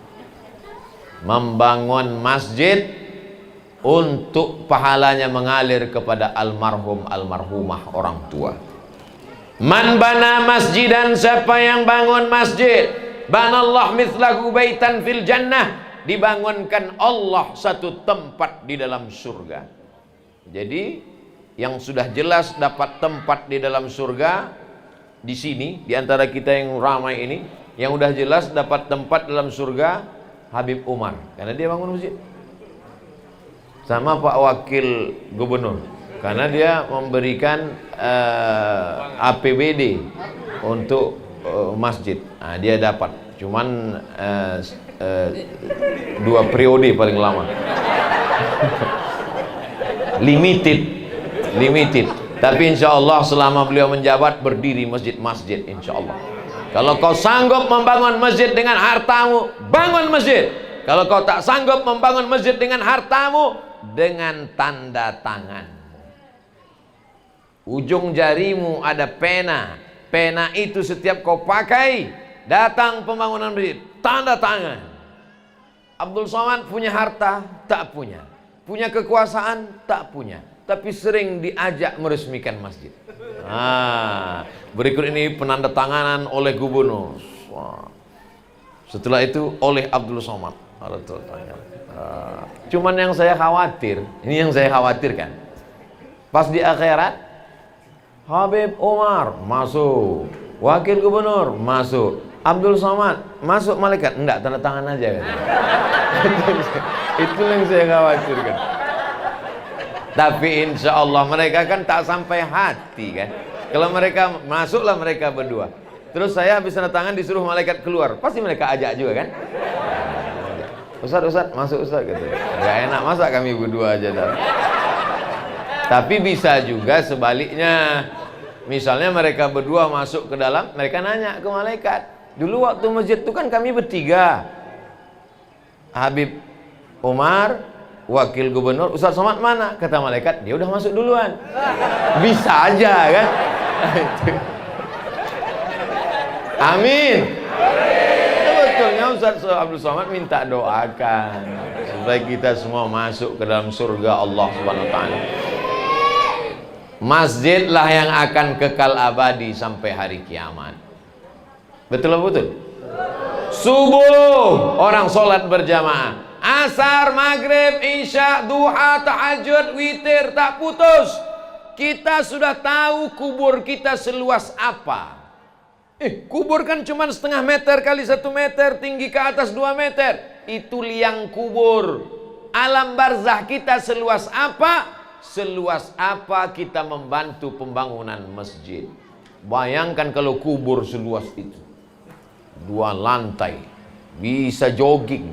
Membangun masjid untuk pahalanya mengalir kepada almarhum almarhumah orang tua. Man bana masjidan, siapa yang bangun masjid, banallah mithlahu baitan fil jannah, dibangunkan Allah satu tempat di dalam surga. Jadi yang sudah jelas dapat tempat di dalam surga di sini, di antara kita yang ramai ini, yang udah jelas dapat tempat dalam surga Habib Umar, karena dia bangun masjid. Sama Pak Wakil Gubernur, karena dia memberikan APBD untuk masjid. Nah, dia dapat, cuman 2 periode paling lama. Limited. Tapi insya Allah selama beliau menjabat berdiri masjid-masjid insya Allah. Kalau kau sanggup membangun masjid dengan hartamu, bangun masjid. Kalau kau tak sanggup membangun masjid dengan hartamu, dengan tanda tangan. Ujung jarimu ada pena. Pena itu setiap kau pakai, datang pembangunan masjid, tanda tangan. Abdul Somad punya harta? Tak punya. Punya kekuasaan? Tak punya. Tapi sering diajak meresmikan masjid. Berikut ini penandatanganan oleh gubernur. Setelah itu oleh Abdul Somad. Cuman yang saya khawatir, ini yang saya khawatirkan, pas di akhirat Habib Umar masuk, wakil gubernur masuk, Abdul Somad masuk, malaikat enggak, tanda tangan aja kan. Itu yang saya khawatirkan. Tapi insya Allah mereka kan tak sampai hati kan. Kalau mereka masuklah mereka berdua, terus saya habis tanda tangan disuruh malaikat keluar, pasti mereka ajak juga kan. Ustaz masuk Ustaz gitu. Gak enak masa kami berdua aja dah. Tapi bisa juga sebaliknya. Misalnya mereka berdua masuk ke dalam, mereka nanya ke malaikat. Dulu waktu masjid itu kan kami bertiga. Habib Umar, wakil gubernur, Ustaz Somad mana? Kata malaikat, dia udah masuk duluan. Bisa aja kan? Amin. Betulnya Ustaz Abdul Somad minta doakan supaya kita semua masuk ke dalam surga Allah Subhanahu wa taala. Masjidlah yang akan kekal abadi sampai hari kiamat. Betul betul. Subuh orang sholat berjamaah, asar, maghrib, isya, duha, tahajud, witir tak putus. Kita sudah tahu kubur kita seluas apa. Kubur kan cuma 0,5 meter kali 1 meter, tinggi ke atas 2 meter. Itu liang kubur. Alam barzah kita seluas apa? Seluas apa kita membantu pembangunan masjid. Bayangkan kalau kubur seluas itu, 2 lantai, bisa jogging.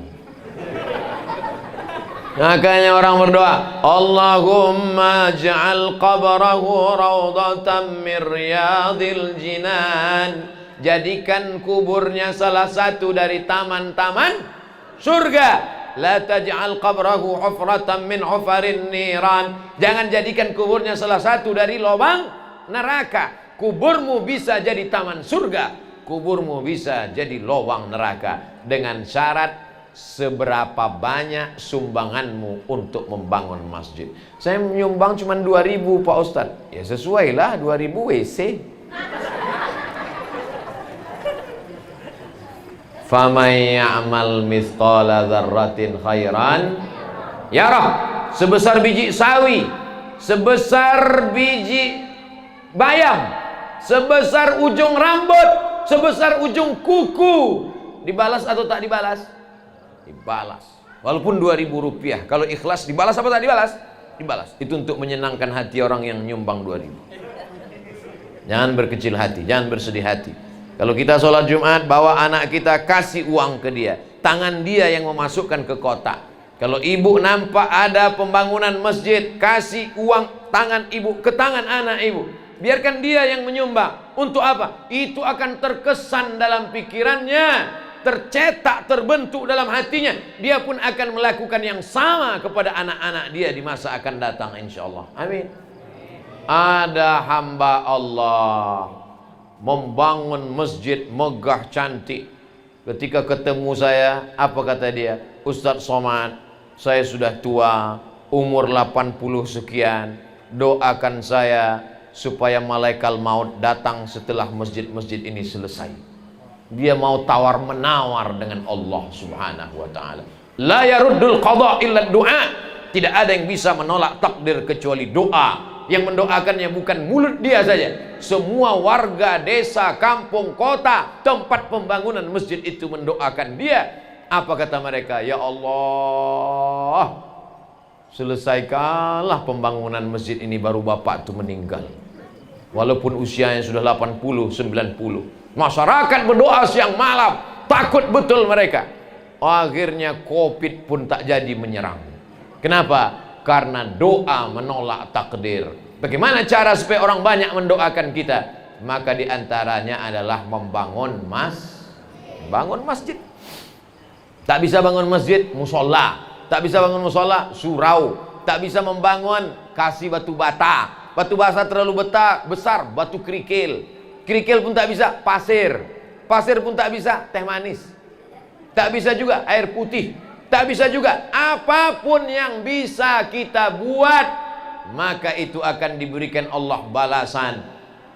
Makanya orang berdoa, Allahumma ja'al qabrahu rawdatan min riyadil jinan. Jadikan kuburnya salah satu dari taman-taman surga. La taj'al qabrahu hufratan min hufarin niran. Jangan jadikan kuburnya salah satu dari lubang neraka. Kuburmu bisa jadi taman surga, kuburmu bisa jadi lubang neraka, dengan syarat seberapa banyak sumbanganmu untuk membangun masjid. Saya menyumbang cuma 2.000 Pak Ustadz. Ya sesuailah, 2.000 WC. Faman ya'mal mithqala dzarratin khairan yarah. Sebesar biji sawi, sebesar biji bayam, sebesar ujung rambut, sebesar ujung kuku. Dibalas atau tak dibalas? Dibalas. Walaupun 2.000 rupiah. Kalau ikhlas dibalas apa tak dibalas? Dibalas. Itu untuk menyenangkan hati orang yang nyumbang 2.000. Jangan berkecil hati, jangan bersedih hati. Kalau kita sholat Jumat, bawa anak kita, kasih uang ke dia. Tangan dia yang memasukkan ke kotak. Kalau ibu nampak ada pembangunan masjid, kasih uang tangan ibu ke tangan anak ibu. Biarkan dia yang menyumbang. Untuk apa? Itu akan terkesan dalam pikirannya, tercetak, terbentuk dalam hatinya. Dia pun akan melakukan yang sama kepada anak-anak dia di masa akan datang, insyaallah. Amin. Ada hamba Allah membangun masjid megah cantik. Ketika ketemu saya, apa kata dia? Ustadz Somad, saya sudah tua, umur 80 sekian. Doakan saya supaya malaikat maut datang setelah masjid-masjid ini selesai. Dia mau tawar menawar dengan Allah Subhanahu wa taala. La yaruddul qada illa du'a. Tidak ada yang bisa menolak takdir kecuali doa. Yang mendoakannya bukan mulut dia saja. Semua warga desa, kampung, kota, tempat pembangunan masjid itu mendoakan dia. Apa kata mereka? Ya Allah, selesaikanlah pembangunan masjid ini baru bapak itu meninggal. Walaupun usianya sudah 80, 90. Masyarakat berdoa siang malam, takut betul mereka. Akhirnya Covid pun tak jadi menyerang. Kenapa? Karena doa menolak takdir. Bagaimana cara supaya orang banyak mendoakan kita? Maka diantaranya adalah membangun masjid. Tak bisa bangun masjid, musola. Tak bisa bangun musola, surau. Tak bisa membangun, kasih batu bata. Batu bata terlalu besar, batu kerikil. Kerikil pun tak bisa, pasir. Pasir pun tak bisa, teh manis. Tak bisa juga, air putih. Tak bisa juga, apapun yang bisa kita buat, maka itu akan diberikan Allah balasan.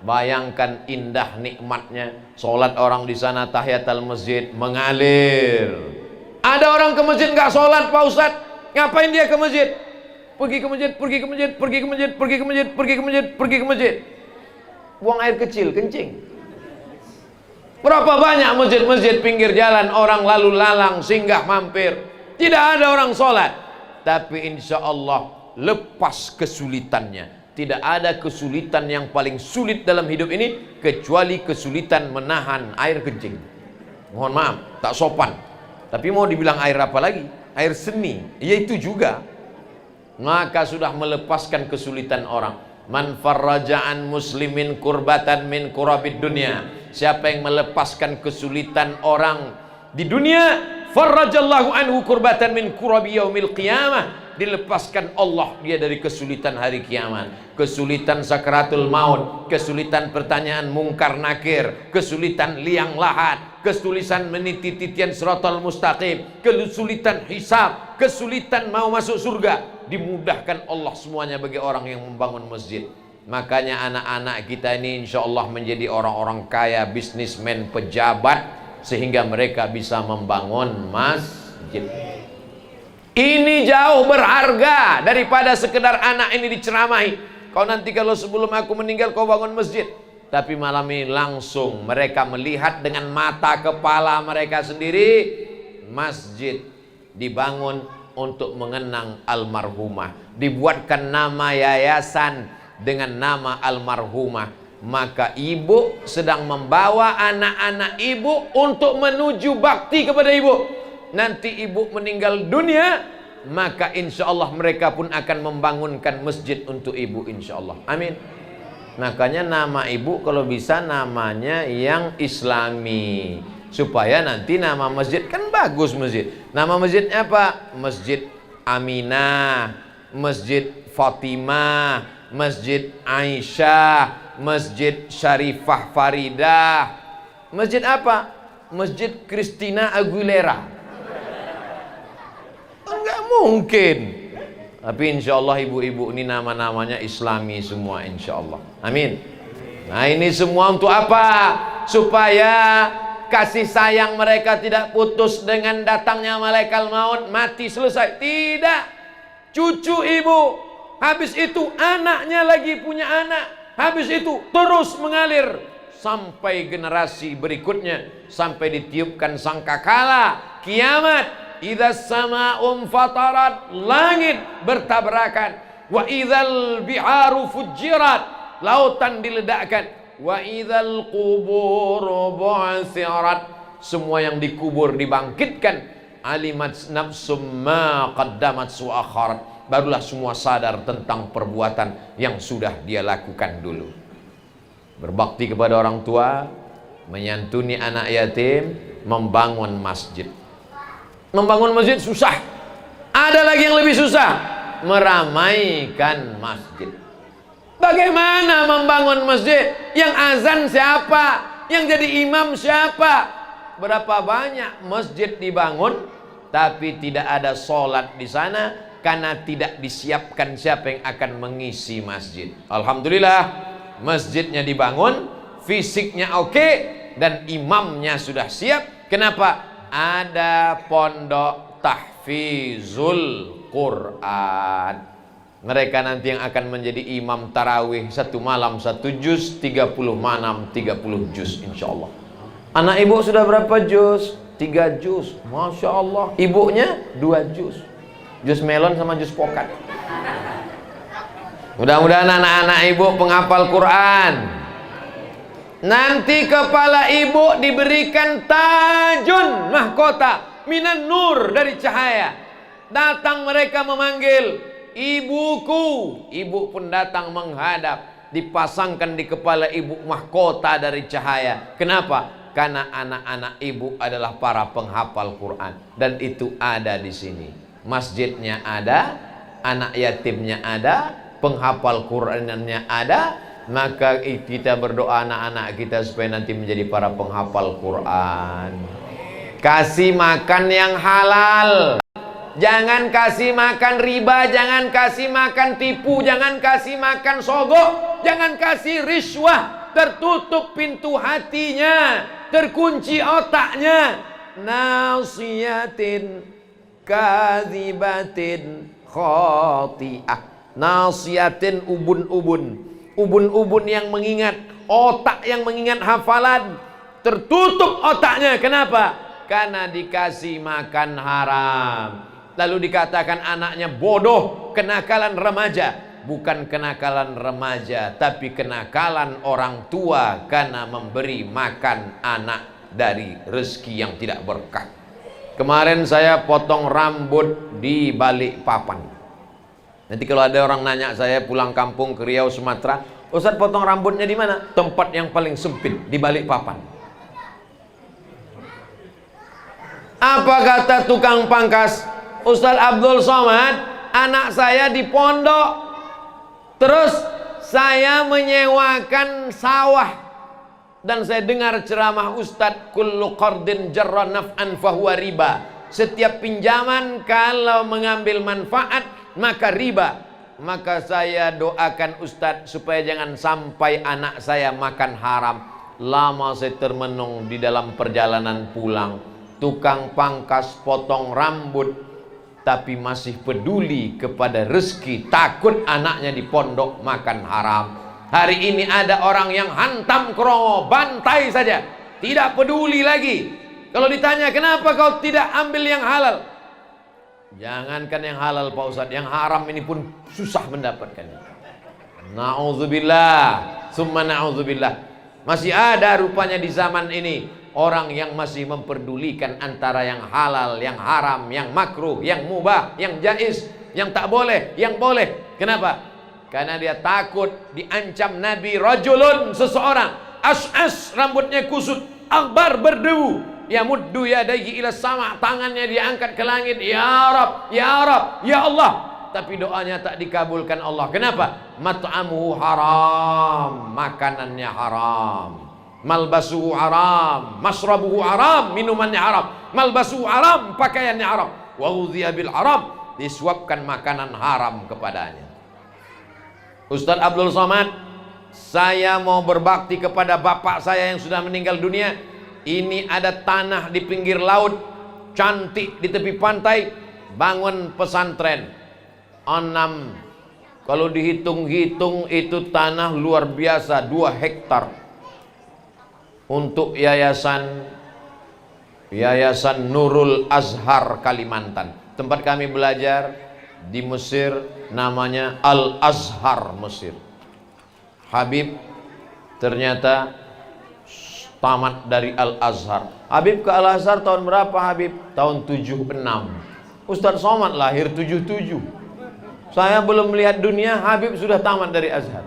Bayangkan indah nikmatnya. Sholat orang di sana, tahiyatul masjid mengalir. Ada orang ke masjid nggak sholat, Pak Ustadz. Ngapain dia ke masjid? Pergi ke masjid, pergi ke masjid, pergi ke masjid, pergi ke masjid, pergi ke masjid, pergi ke masjid. Buang air kecil, kencing. Berapa banyak masjid-masjid pinggir jalan, orang lalu lalang, singgah mampir. Tidak ada orang sholat. Tapi insya Allah lepas kesulitannya. Tidak ada kesulitan yang paling sulit dalam hidup ini kecuali kesulitan menahan air kencing. Mohon maaf, tak sopan. Tapi mau dibilang air apa lagi? Air seni, yaitu juga. Maka sudah melepaskan kesulitan orang. Man farraja'an muslimin kurbatan min kurabid dunia. Siapa yang melepaskan kesulitan orang di dunia, farrajallahu anhu kurbatan min kurabi yaumil qiyamah. Dilepaskan Allah dia dari kesulitan hari kiamat. Kesulitan sakaratul maut, kesulitan pertanyaan mungkar nakir, kesulitan liang lahat, kesulitan meniti titian siratal mustaqim, kesulitan hisab, kesulitan mau masuk surga. Dimudahkan Allah semuanya bagi orang yang membangun masjid. Makanya anak-anak kita ini insya Allah menjadi orang-orang kaya, bisnismen, pejabat, sehingga mereka bisa membangun masjid. Ini jauh berharga daripada sekedar anak ini diceramahi. Kau nanti kalau sebelum aku meninggal kau bangun masjid. Tapi malam ini langsung mereka melihat dengan mata kepala mereka sendiri. Masjid dibangun untuk mengenang almarhumah. Dibuatkan nama yayasan dengan nama almarhumah. Maka ibu sedang membawa anak-anak ibu untuk menuju bakti kepada ibu. Nanti ibu meninggal dunia, maka insya Allah mereka pun akan membangunkan masjid untuk ibu, insya Allah. Amin. Makanya nama ibu kalau bisa namanya yang islami, supaya nanti nama masjid kan bagus masjid. Nama masjidnya apa? Masjid Aminah, Masjid Fatimah, Masjid Aisyah, Masjid Syarifah Faridah. Masjid apa? Masjid Christina Aguilera. Enggak mungkin. Tapi insya Allah ibu-ibu ini nama-namanya islami semua, insya Allah. Amin. Nah ini semua untuk apa? Supaya kasih sayang mereka tidak putus dengan datangnya malaikat maut, mati selesai. Tidak. Cucu ibu, habis itu anaknya lagi punya anak, habis itu terus mengalir sampai generasi berikutnya, sampai ditiupkan sangkakala kiamat. Idzas sama'um fatarat, langit bertabrakan. Wa idzal biharu fujirat, lautan diledakkan. Wa idzal qubur bu'sirat, semua yang dikubur dibangkitkan. Alimat nafsum ma qaddamat wa akharat, barulah semua sadar tentang perbuatan yang sudah dia lakukan dulu. Berbakti kepada orang tua, menyantuni anak yatim, membangun masjid. Membangun masjid susah. Ada lagi yang lebih susah, meramaikan masjid. Bagaimana membangun masjid? Yang azan siapa? Yang jadi imam siapa? Berapa banyak masjid dibangun tapi tidak ada sholat di sana karena tidak disiapkan siapa yang akan mengisi masjid. Alhamdulillah, masjidnya dibangun, fisiknya oke, dan imamnya sudah siap. Kenapa? Ada pondok tahfizul Quran. Mereka nanti yang akan menjadi imam tarawih 1 malam 1 juz, 30 malam 30 juz insyaallah. Anak ibu sudah berapa juz? 3 juz. Masya Allah. Ibunya 2 juz. Juz melon sama juz pokat. Mudah-mudahan anak-anak ibu penghafal Quran. Nanti kepala ibu diberikan tajun mahkota minan nur, dari cahaya. Datang mereka memanggil, ibuku. Ibu pun datang menghadap. Dipasangkan di kepala ibu mahkota dari cahaya. Kenapa? Karena anak-anak ibu adalah para penghafal Quran. Dan itu ada di sini. Masjidnya ada, anak yatimnya ada, penghafal Qurannya ada. Maka kita berdoa anak-anak kita supaya nanti menjadi para penghafal Quran. Kasih makan yang halal. Jangan kasih makan riba, jangan kasih makan tipu, jangan kasih makan sogok, jangan kasih riswah. Tertutup pintu hatinya, terkunci otaknya. Nasiyatin kadzibatin khati'ah. Nasiyatin ubun-ubun. Ubun-ubun yang mengingat, otak yang mengingat hafalan, tertutup otaknya. Kenapa? Karena dikasih makan haram. Lalu dikatakan anaknya bodoh, kenakalan remaja. Bukan kenakalan remaja, tapi kenakalan orang tua karena memberi makan anak dari rezeki yang tidak berkah. Kemarin saya potong rambut di Balikpapan. Nanti kalau ada orang nanya saya pulang kampung ke Riau, Sumatera, Ustaz potong rambutnya di mana? Tempat yang paling sempit, di Balikpapan. Apa kata tukang pangkas? Ustaz Abdul Somad, anak saya di pondok, terus saya menyewakan sawah, dan saya dengar ceramah Ustaz, kullu qardin jarra naf'an fahuwa riba. Setiap pinjaman kalau mengambil manfaat maka riba. Maka saya doakan Ustadz supaya jangan sampai anak saya makan haram. Lama saya termenung di dalam perjalanan pulang. Tukang pangkas potong rambut, tapi masih peduli kepada rezeki, takut anaknya di pondok makan haram. Hari ini ada orang yang hantam kromo, bantai saja, tidak peduli lagi. Kalau ditanya kenapa kau tidak ambil yang halal, jangankan yang halal Pak Ustadz, yang haram ini pun susah mendapatkannya. Na'udzubillah, summa na'udzubillah. Masih ada rupanya di zaman ini orang yang masih memperdulikan antara yang halal, yang haram, yang makruh, yang mubah, yang jaiz, yang tak boleh, yang boleh. Kenapa? Karena dia takut diancam Nabi, rajulun, seseorang, as'as, rambutnya kusut, akbar, berdebu, ya muddu yadayhi ila sama', tangannya diangkat ke langit, ya Rab, ya Rab, ya Allah, tapi doanya tak dikabulkan Allah. Kenapa? Mat'amuhu haram, makanannya haram, malbasuhu haram, masrabuhu haram, minumannya haram, malbasuhu haram, pakaiannya haram, wa ghudhiya bil haram, disuapkan makanan haram kepadanya. Ustaz Abdul Somad, saya mau berbakti kepada bapak saya yang sudah meninggal dunia. Ini ada tanah di pinggir laut, cantik di tepi pantai, bangun pesantren. 6, kalau dihitung-hitung itu tanah luar biasa, 2 hektar. untuk Yayasan Nurul Azhar Kalimantan. Tempat kami belajar di Mesir namanya Al Azhar Mesir. Habib ternyata tamat dari Al Azhar. Habib ke Al Azhar tahun berapa Habib? Tahun 76. Ustadz Somad lahir 77. Saya belum melihat dunia, Habib sudah tamat dari Azhar.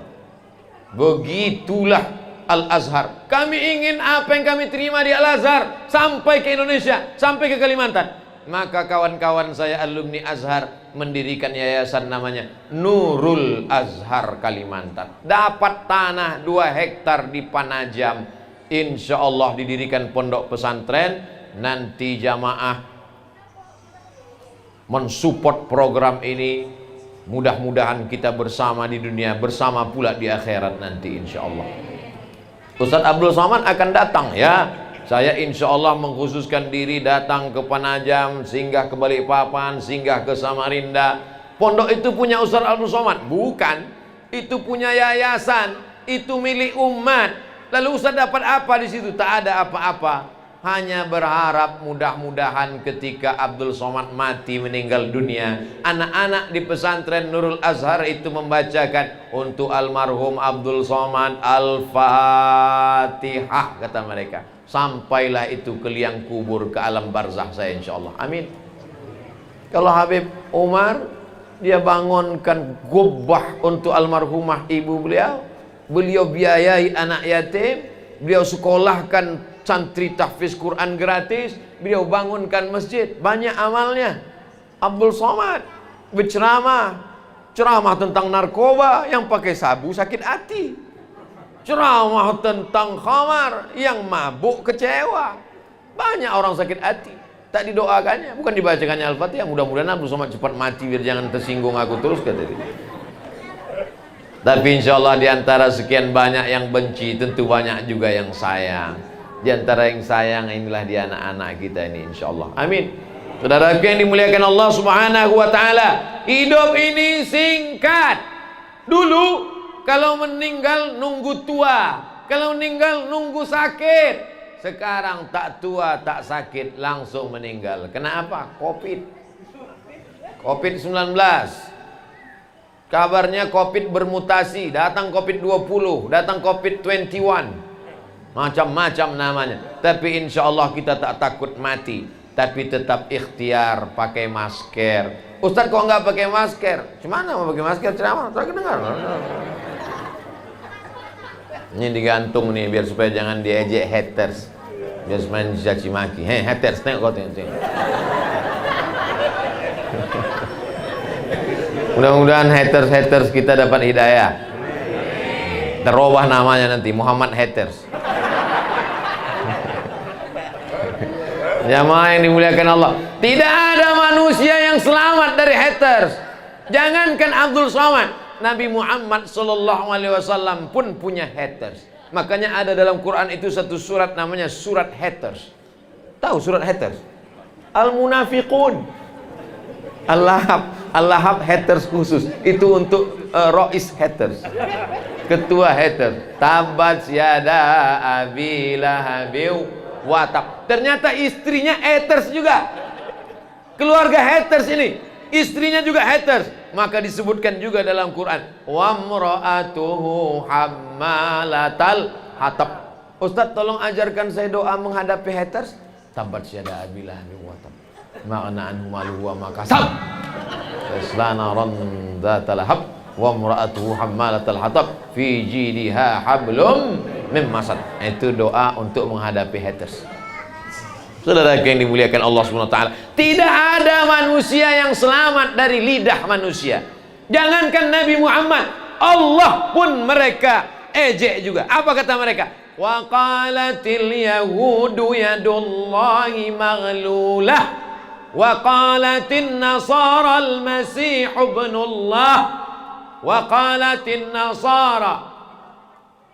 Begitulah Al Azhar. Kami ingin apa yang kami terima di Al Azhar sampai ke Indonesia, sampai ke Kalimantan. Maka kawan-kawan saya alumni Azhar mendirikan yayasan namanya Nurul Azhar Kalimantan. Dapat tanah 2 hektar di Panajam. Insya Allah didirikan pondok pesantren. Nanti jamaah mensupport program ini. Mudah-mudahan kita bersama di dunia, bersama pula di akhirat nanti insya Allah. Ustadz Abdul Somad akan datang ya. Saya insya Allah mengkhususkan diri datang ke Panajam, singgah ke Balikpapan, singgah ke Samarinda. Pondok itu punya Ustadz Abdul Somad? Bukan. Itu punya yayasan, itu milik umat. Lalu Ustadz dapat apa di situ? Tak ada apa-apa. Hanya berharap mudah-mudahan ketika Abdul Somad mati meninggal dunia, anak-anak di pesantren Nurul Azhar itu membacakan untuk almarhum Abdul Somad Al-Fatihah, kata mereka. Sampailah itu ke liang kubur, ke alam barzah saya insya Allah. Amin. Kalau Habib Umar, dia bangunkan gubah untuk almarhumah ibu beliau. Beliau biayai anak yatim. Beliau sekolahkan santri tahfiz Quran gratis. Beliau bangunkan masjid. Banyak amalnya. Abdul Somad berceramah. Ceramah tentang narkoba, yang pakai sabu sakit hati. Ceramah tentang khamar, yang mabuk kecewa. Banyak orang sakit hati, tak didoakannya, bukan dibacakannya Al-Fatihah. Mudah-mudahan Abdul Somad cepat mati biar jangan tersinggung aku terus, kata dia. Tapi insya Allah diantara sekian banyak yang benci, tentu banyak juga yang sayang. Diantara yang sayang inilah di anak-anak kita ini insya Allah. Amin. Saudara yang dimuliakan Allah Subhanahu wa ta'ala, hidup ini singkat. Dulu kalau meninggal nunggu tua, kalau meninggal nunggu sakit. Sekarang tak tua tak sakit langsung meninggal. Kenapa? Covid-19. Kabarnya Covid bermutasi, datang Covid-20, datang Covid-21. Macam-macam namanya. Tapi insya Allah kita tak takut mati, tapi tetap ikhtiar pakai masker. Ustaz kok nggak pakai masker? Gimana mau pakai masker ceramah? Tak dengar. Ini digantung nih biar supaya jangan diejek haters, biar main caci maki. Hei haters, tengok kau tengok. Mudah-mudahan haters kita dapat hidayah. Terubah namanya nanti Muhammad Haters. Jamaah yang dimuliakan Allah, tidak ada manusia yang selamat dari haters. Jangankan Abdul Somad, Nabi Muhammad SAW pun punya haters. Makanya ada dalam Quran itu satu surat namanya surat haters. Tahu surat haters? Al-Munafiqun. Al-Lahab haters khusus. Itu untuk Rois haters, ketua haters. Tabat yada abi lahabiu watab. Ternyata istrinya haters juga. Keluarga haters ini, istrinya juga haters. Maka disebutkan juga dalam Quran, wa mra'atuhu hammalatal hatab. Ustaz tolong ajarkan saya doa menghadapi haters. Tabat syada abilah wa tab. Ma'ana anhu maluhu wa ma kasab. Taslana ran dzatal hab wa mra'atuhu hammalatal hatab fi jidha hablum min masad. Itu doa untuk menghadapi haters. Saudara yang dimuliakan Allah SWT, tidak ada manusia yang selamat dari lidah manusia. Jangankan Nabi Muhammad, Allah pun mereka ejek juga. Apa kata mereka? Wa qalatil yahudu yadullahi maghlulah wa qalatin nasara al-masih ibnullah wa qalatin nasara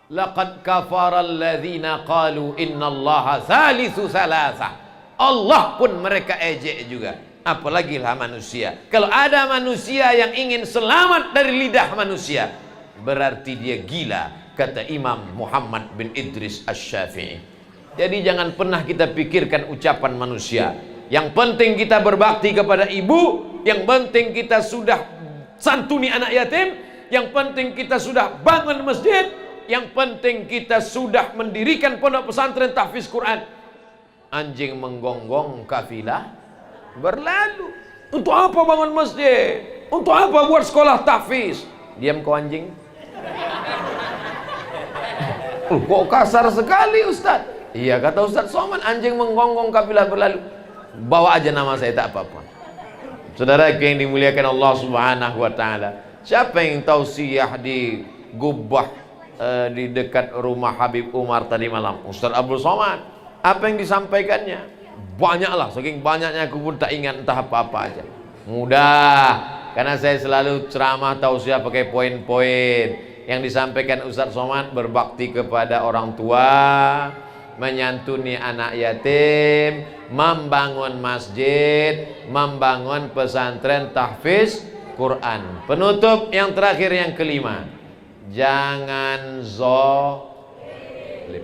laqad kafara alladhina qalu innallaha thalithu thalatha. Allah pun mereka ejek juga, apalagi lah manusia. Kalau ada manusia yang ingin selamat dari lidah manusia, berarti dia gila, kata Imam Muhammad bin Idris Asy-Syafi'i. Jadi jangan pernah kita pikirkan ucapan manusia. Yang penting kita berbakti kepada ibu, yang penting kita sudah santuni anak yatim, yang penting kita sudah bangun masjid, yang penting kita sudah mendirikan pondok pesantren tahfiz Quran. Anjing menggonggong, kafilah berlalu. Untuk apa bangun masjid? Untuk apa buat sekolah tahfiz? Diam kau anjing. Kok kasar sekali Ustaz? Iya kata Ustaz Somad, anjing menggonggong, kafilah berlalu. Bawa aja nama saya, tak apa-apa. Saudara yang dimuliakan Allah Subhanahu wa taala, siapa yang tausiah di Gubbah di dekat rumah Habib Umar tadi malam? Ustaz Abdul Somad. Apa yang disampaikannya? Banyaklah, saking banyaknya aku pun tak ingat entah apa-apa aja. Mudah, karena saya selalu ceramah tausiah pakai poin-poin. Yang disampaikan Ustaz Somad, berbakti kepada orang tua, menyantuni anak yatim, membangun masjid, membangun pesantren tahfiz Quran. Penutup yang terakhir, yang kelima, jangan zalim.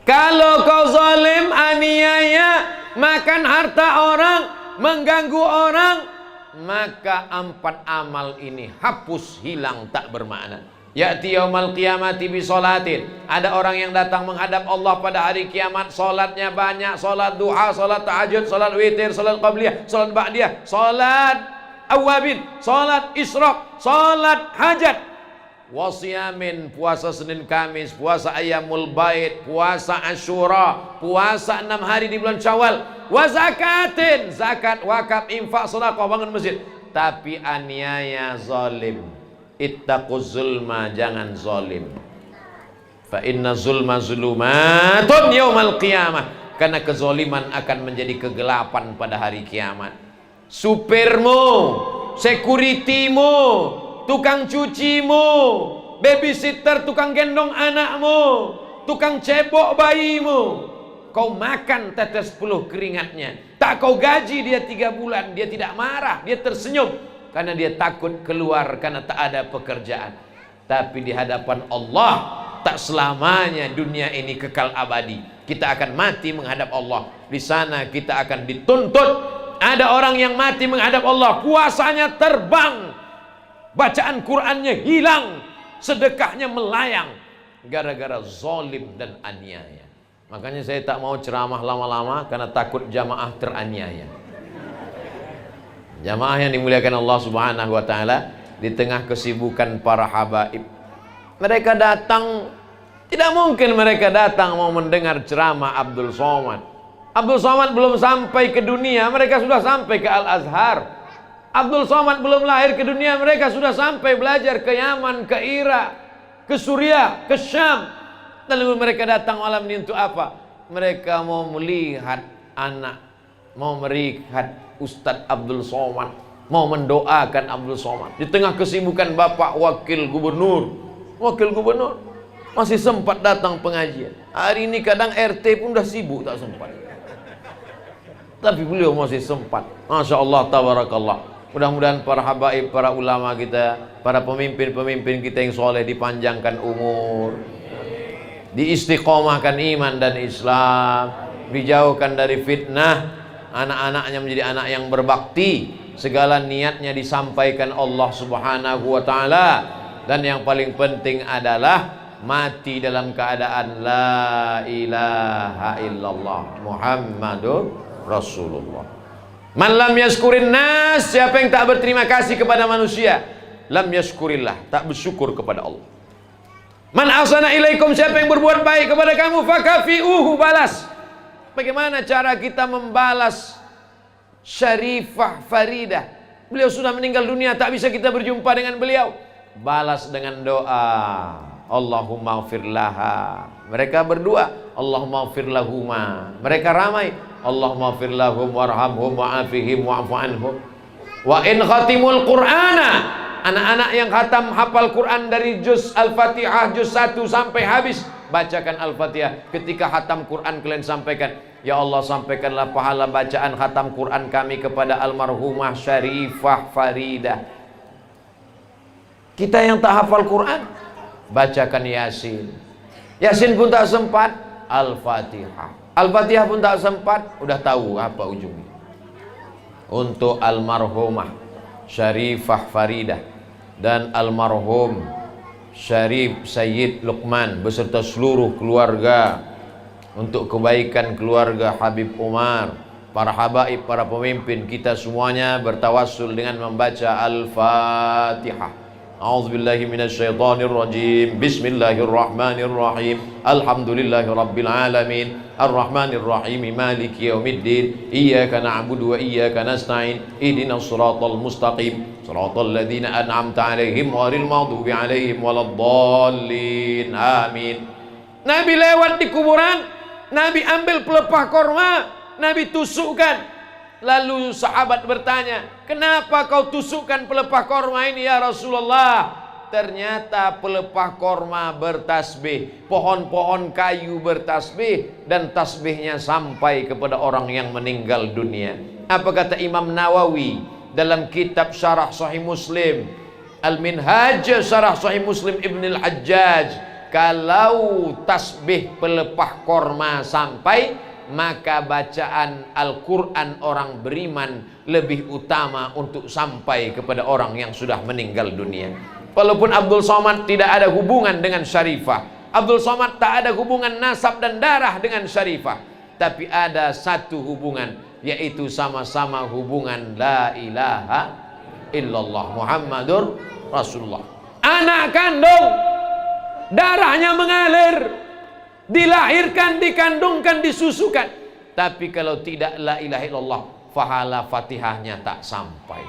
Kalau kau zalim, aniaya, makan harta orang, mengganggu orang, maka 4 amal ini hapus, hilang, tak bermakna. Ya'ti yaumal qiyamati bi sholatin. Ada orang yang datang menghadap Allah pada hari kiamat, salatnya banyak, salat duha, salat tahajud, salat witir, salat qabliyah, salat ba'diyah, salat awabin, salat isyraq, salat hajat, wasiyamin, puasa Senin Kamis, puasa Ayyamul Bait, puasa Asyura, puasa 6 hari di bulan Syawal, wa zakatin, zakat, wakaf, infak, sedekah, bangun masjid, tapi aniaya, zalim. Ittaquz zulma, jangan zalim. Fa inna zulma zulumatun yaumal qiyamah. Karena kezaliman akan menjadi kegelapan pada hari kiamat. Supirmu, securitymu, tukang cucimu, babysitter, tukang gendong anakmu, tukang cebok bayimu, kau makan tetes peluh keringatnya, tak kau gaji dia 3 bulan, dia tidak marah, dia tersenyum karena dia takut keluar karena tak ada pekerjaan. Tapi di hadapan Allah tak selamanya dunia ini kekal abadi. Kita akan mati menghadap Allah. Di sana kita akan dituntut. Ada orang yang mati menghadap Allah, puasanya terbang, bacaan Qur'annya hilang, sedekahnya melayang, gara-gara zalim dan aniaya. Makanya saya tak mau ceramah lama-lama karena takut jamaah teraniaya. Jamaah yang dimuliakan Allah Subhanahu wa taala, di tengah kesibukan para habaib, mereka datang, tidak mungkin mereka datang mau mendengar ceramah Abdul Somad. Abdul Somad belum sampai ke dunia, mereka sudah sampai ke Al-Azhar. Abdul Somad belum lahir ke dunia, mereka sudah sampai belajar ke Yaman, ke Irak, ke Suriah, ke Syam. Lalu mereka datang malam ini untuk apa? Mereka mau melihat anak, mau melihat Ustadz Abdul Somad, mau mendoakan Abdul Somad. Di tengah kesibukan Bapak Wakil Gubernur masih sempat datang pengajian. Hari ini kadang RT pun udah sibuk, tak sempat. Tapi beliau masih sempat. Masya Allah, tabarakallah. Mudah-mudahan para habaib, para ulama kita, para pemimpin-pemimpin kita yang soleh dipanjangkan umur, diistiqomahkan iman dan Islam, dijauhkan dari fitnah, anak-anaknya menjadi anak yang berbakti, segala niatnya disampaikan Allah Subhanahu wa taala, dan yang paling penting adalah mati dalam keadaan la ilaha illallah Muhammadur Rasulullah. Man lam yaskurin nas, siapa yang tak berterima kasih kepada manusia, lam yaskurillah, tak bersyukur kepada Allah. Man ahsana ilaikum, siapa yang berbuat baik kepada kamu, fakafi'uhu, balas. Bagaimana cara kita membalas Syarifah Faridah? Beliau sudah meninggal dunia, tak bisa kita berjumpa dengan beliau. Balas dengan doa, Allahumma ighfir laha. Mereka berdua, Allahumma ighfir lahuma. Mereka ramai, Allahumma ighfir lahum warhamhum wa'afihim wa'fu anhum. Wa in khatimul Qur'ana, anak-anak yang khatam hafal Quran dari juz Al-Fatihah juz 1 sampai habis, bacakan Al-Fatihah. Ketika khatam Quran kalian sampaikan, ya Allah, sampaikanlah pahala bacaan khatam Quran kami kepada almarhumah Syarifah Faridah. Kita yang tak hafal Quran, bacakan Yasin. Yasin pun tak sempat, Al-Fatihah. Al-Fatihah pun tak sempat, udah tahu apa ujungnya. Untuk almarhumah Syarifah Faridah dan almarhum Syarif Sayyid Luqman beserta seluruh keluarga, untuk kebaikan keluarga Habib Umar, para habaib, para pemimpin kita semuanya bertawassul dengan membaca Al-Fatihah. A'udzubillahi minasyaitonirrajim. Bismillahirrahmanirrahim. Alhamdulillahirabbil alamin. Arrahmanirrahim. Maliki yaumiddin. Iyyaka na'budu wa iyyaka nasta'in. Ihdinas siratal mustaqim. Siratal ladzina an'amta 'alaihim ghairil maghdubi 'alaihim waladdallin. Amin. Nabi lewat di kuburan, Nabi ambil pelepah korma, Nabi tusukkan. Lalu sahabat bertanya, kenapa kau tusukkan pelepah korma ini ya Rasulullah? Ternyata pelepah korma bertasbih, pohon-pohon kayu bertasbih, dan tasbihnya sampai kepada orang yang meninggal dunia. Apa kata Imam Nawawi dalam kitab Syarah Sahih Muslim, Al-Minhaj Syarah Sahih Muslim Ibn Al-Hajjaj, kalau tasbih pelepah korma sampai, maka bacaan Al-Quran orang beriman lebih utama untuk sampai kepada orang yang sudah meninggal dunia. Walaupun Abdul Somad tidak ada hubungan dengan Syarifah, Abdul Somad tak ada hubungan nasab dan darah dengan Syarifah, tapi ada satu hubungan, yaitu sama-sama hubungan la ilaha illallah Muhammadur Rasulullah. Anak kandung, darahnya mengalir, dilahirkan, dikandungkan, disusukan, tapi kalau tidak la ilaha illallah, pahala Fatihahnya tak sampai.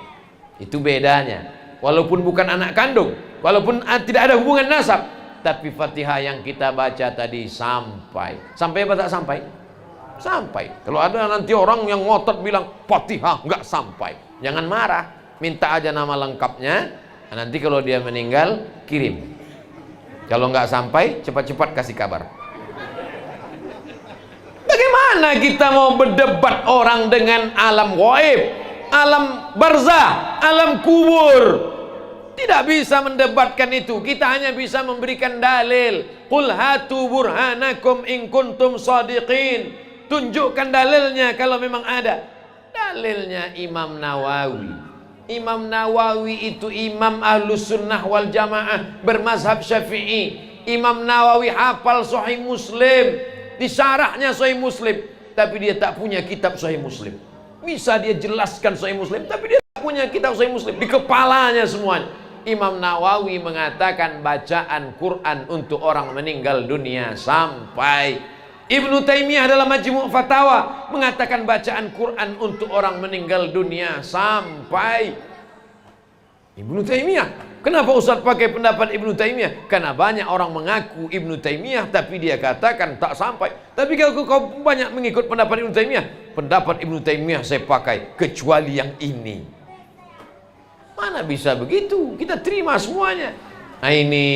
Itu bedanya. Walaupun bukan anak kandung, walaupun tidak ada hubungan nasab, tapi Fatihah yang kita baca tadi sampai. Sampai apa tak sampai? Sampai. Kalau ada nanti orang yang ngotot bilang Fatihah nggak sampai, jangan marah, minta aja nama lengkapnya. Nanti kalau dia meninggal, kirim. Kalau nggak sampai, cepat-cepat kasih kabar. Bagaimana kita mau berdebat orang dengan alam ghaib, alam barzah, alam kubur? Tidak bisa mendebatkan itu. Kita hanya bisa memberikan dalil. Qul hatu burhanakum in kuntum shadiqin. Tunjukkan dalilnya kalau memang ada. Dalilnya Imam Nawawi. Imam Nawawi itu imam Ahlus Sunnah wal Jamaah bermazhab Syafi'i. Imam Nawawi hafal Sahih Muslim, di syarahnya Sahih Muslim, tapi dia tak punya kitab Sahih Muslim. Bisa dia jelaskan Sahih Muslim, tapi dia tak punya kitab Sahih Muslim. Di kepalanya semuanya. Imam Nawawi mengatakan bacaan Quran untuk orang meninggal dunia sampai. Ibnu Taimiyah dalam Majmu' Fatawa mengatakan bacaan Quran untuk orang meninggal dunia sampai. Ibnu Taimiyah. Kenapa Ustaz pakai pendapat Ibnu Taimiyah? Karena banyak orang mengaku Ibnu Taimiyah, tapi dia katakan tak sampai. Tapi kalau kau banyak mengikut pendapat Ibnu Taimiyah, pendapat Ibnu Taimiyah saya pakai, kecuali yang ini. Mana bisa begitu? Kita terima semuanya. Nah ini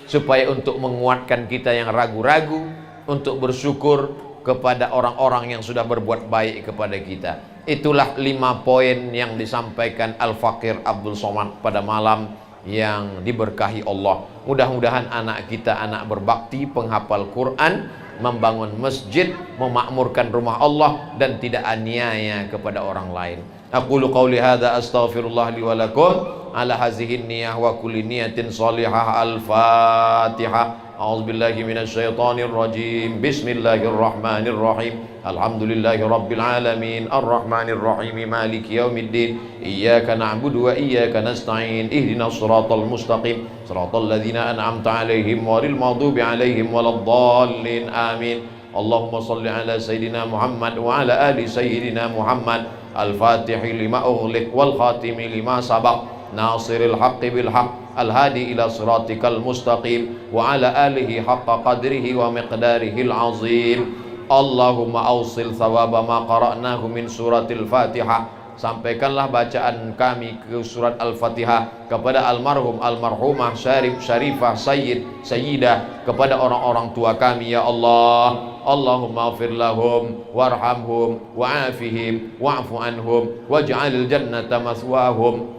supaya untuk menguatkan kita yang ragu-ragu, untuk bersyukur kepada orang-orang yang sudah berbuat baik kepada kita. Itulah 5 poin yang disampaikan Al-Faqir Abdul Somad pada malam yang diberkahi Allah. Mudah-mudahan anak kita anak berbakti, penghafal Quran, membangun masjid, memakmurkan rumah Allah, dan tidak aniaya kepada orang lain. Aqulu qawli hadza astaghfirullah li wa lakum ala hazihi niyyah wa kulli niyatin salihah. Al-Fatihah. A'udzubillahi minasyaitonir rajim. Bismillahirrahmanirrahim. Alhamdulillahi rabbil alamin. Arrahmanir rahim. Maliki yaumiddin. Iyyaka na'budu wa iyyaka nasta'in. Ihdinas siratal mustaqim. Siratal ladzina an'amta 'alaihim ghairil maghdubi 'alaihim waladdallin. Amin. Allahumma shalli ala sayyidina Muhammad wa ala ali sayyidina Muhammad. Al-Fatihi lima ughliq wal khatimi lima sabaq. Nasiril haqqi bil haqq. Al-hadi ila siratikal mustaqim wa ala alihi haqqa qadrihi wa miqdarihil azim. Allahumma awsil thawaba ma qara'nahu min suratil Fatihah. Sampaikanlah bacaan kami ke surat Al-Fatihah kepada almarhum, almarhumah, Syarif, Syarifah, Sayyid, Sayyidah, kepada orang-orang tua kami ya Allah. Allahumma ighfir lahum warhamhum wa'afihim wa'fu anhum waj'alil jannata maswahum.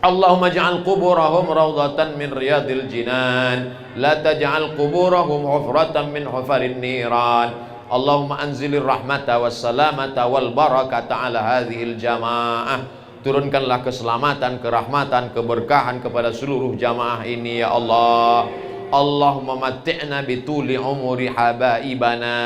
Allahumma ja'al quburahum rawdatan min riyadil jinan, la taj'al quburahum hufratan min hufarin niran. Allahumma anzilir rahmata was salamata wal barakata ala hadhil jamaah. Turunkanlah keselamatan, kerahmatan, keberkahan kepada seluruh jamaah ini ya Allah. Allahumma matti'na bituli umuri habaibana.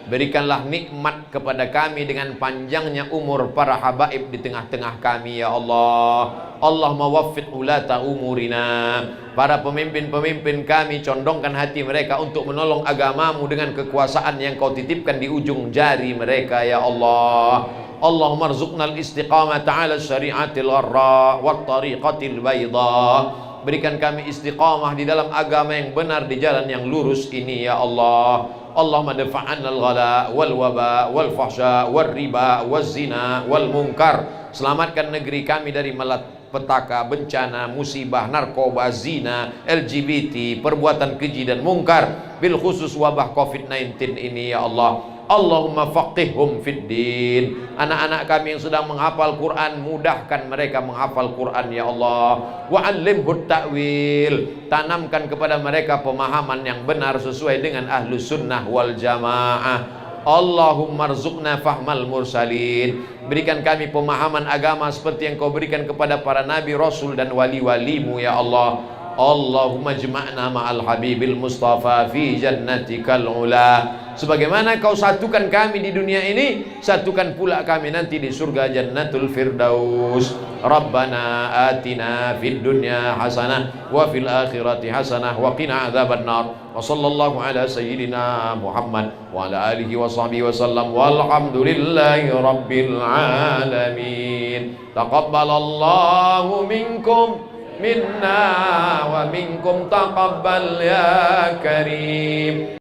Berikanlah nikmat kepada kami dengan panjangnya umur para habaib di tengah-tengah kami ya Allah. Allahumma waffiq ulata umurina. Para pemimpin-pemimpin kami, condongkan hati mereka untuk menolong agamamu dengan kekuasaan yang kau titipkan di ujung jari mereka ya Allah. Allahumma rzuqnal istiqamata ala syari'atil gharra wat tariqatil bayda. Berikan kami istiqamah di dalam agama yang benar, di jalan yang lurus ini ya Allah. Allahumma dafa'anna al-ghala wal waba wal fahsya wal riba wal zina wal munkar. Selamatkan negeri kami dari malapetaka, bencana, musibah, narkoba, zina, LGBT, perbuatan keji dan mungkar, bil khusus wabah COVID-19 ini ya Allah. Allahumma faqihhum fid din. Anak-anak kami yang sedang menghafal Quran, mudahkan mereka menghafal Quran ya Allah. Wa 'allimhut ta'wil. Tanamkan kepada mereka pemahaman yang benar sesuai dengan ahlus sunnah wal jamaah. Allahumma rzuqna fahmal mursalin. Berikan kami pemahaman agama seperti yang kau berikan kepada para nabi, rasul dan wali-walimu ya Allah. Allahumma jma'na ma'al habibil mustafa fi jannatikal ula. Sebagaimana kau satukan kami di dunia ini, satukan pula kami nanti di surga jannatul firdaus. Rabbana atina fid dunya hasanah wa fil akhirati hasanah wa qina adzaban nar. Wa sallallahu ala sayyidina Muhammad wa ala alihi wa sahbihi wa sallam walhamdulillahi rabbil alamin. Taqabbalallahu minkum minna wa minkum taqabbal ya karim.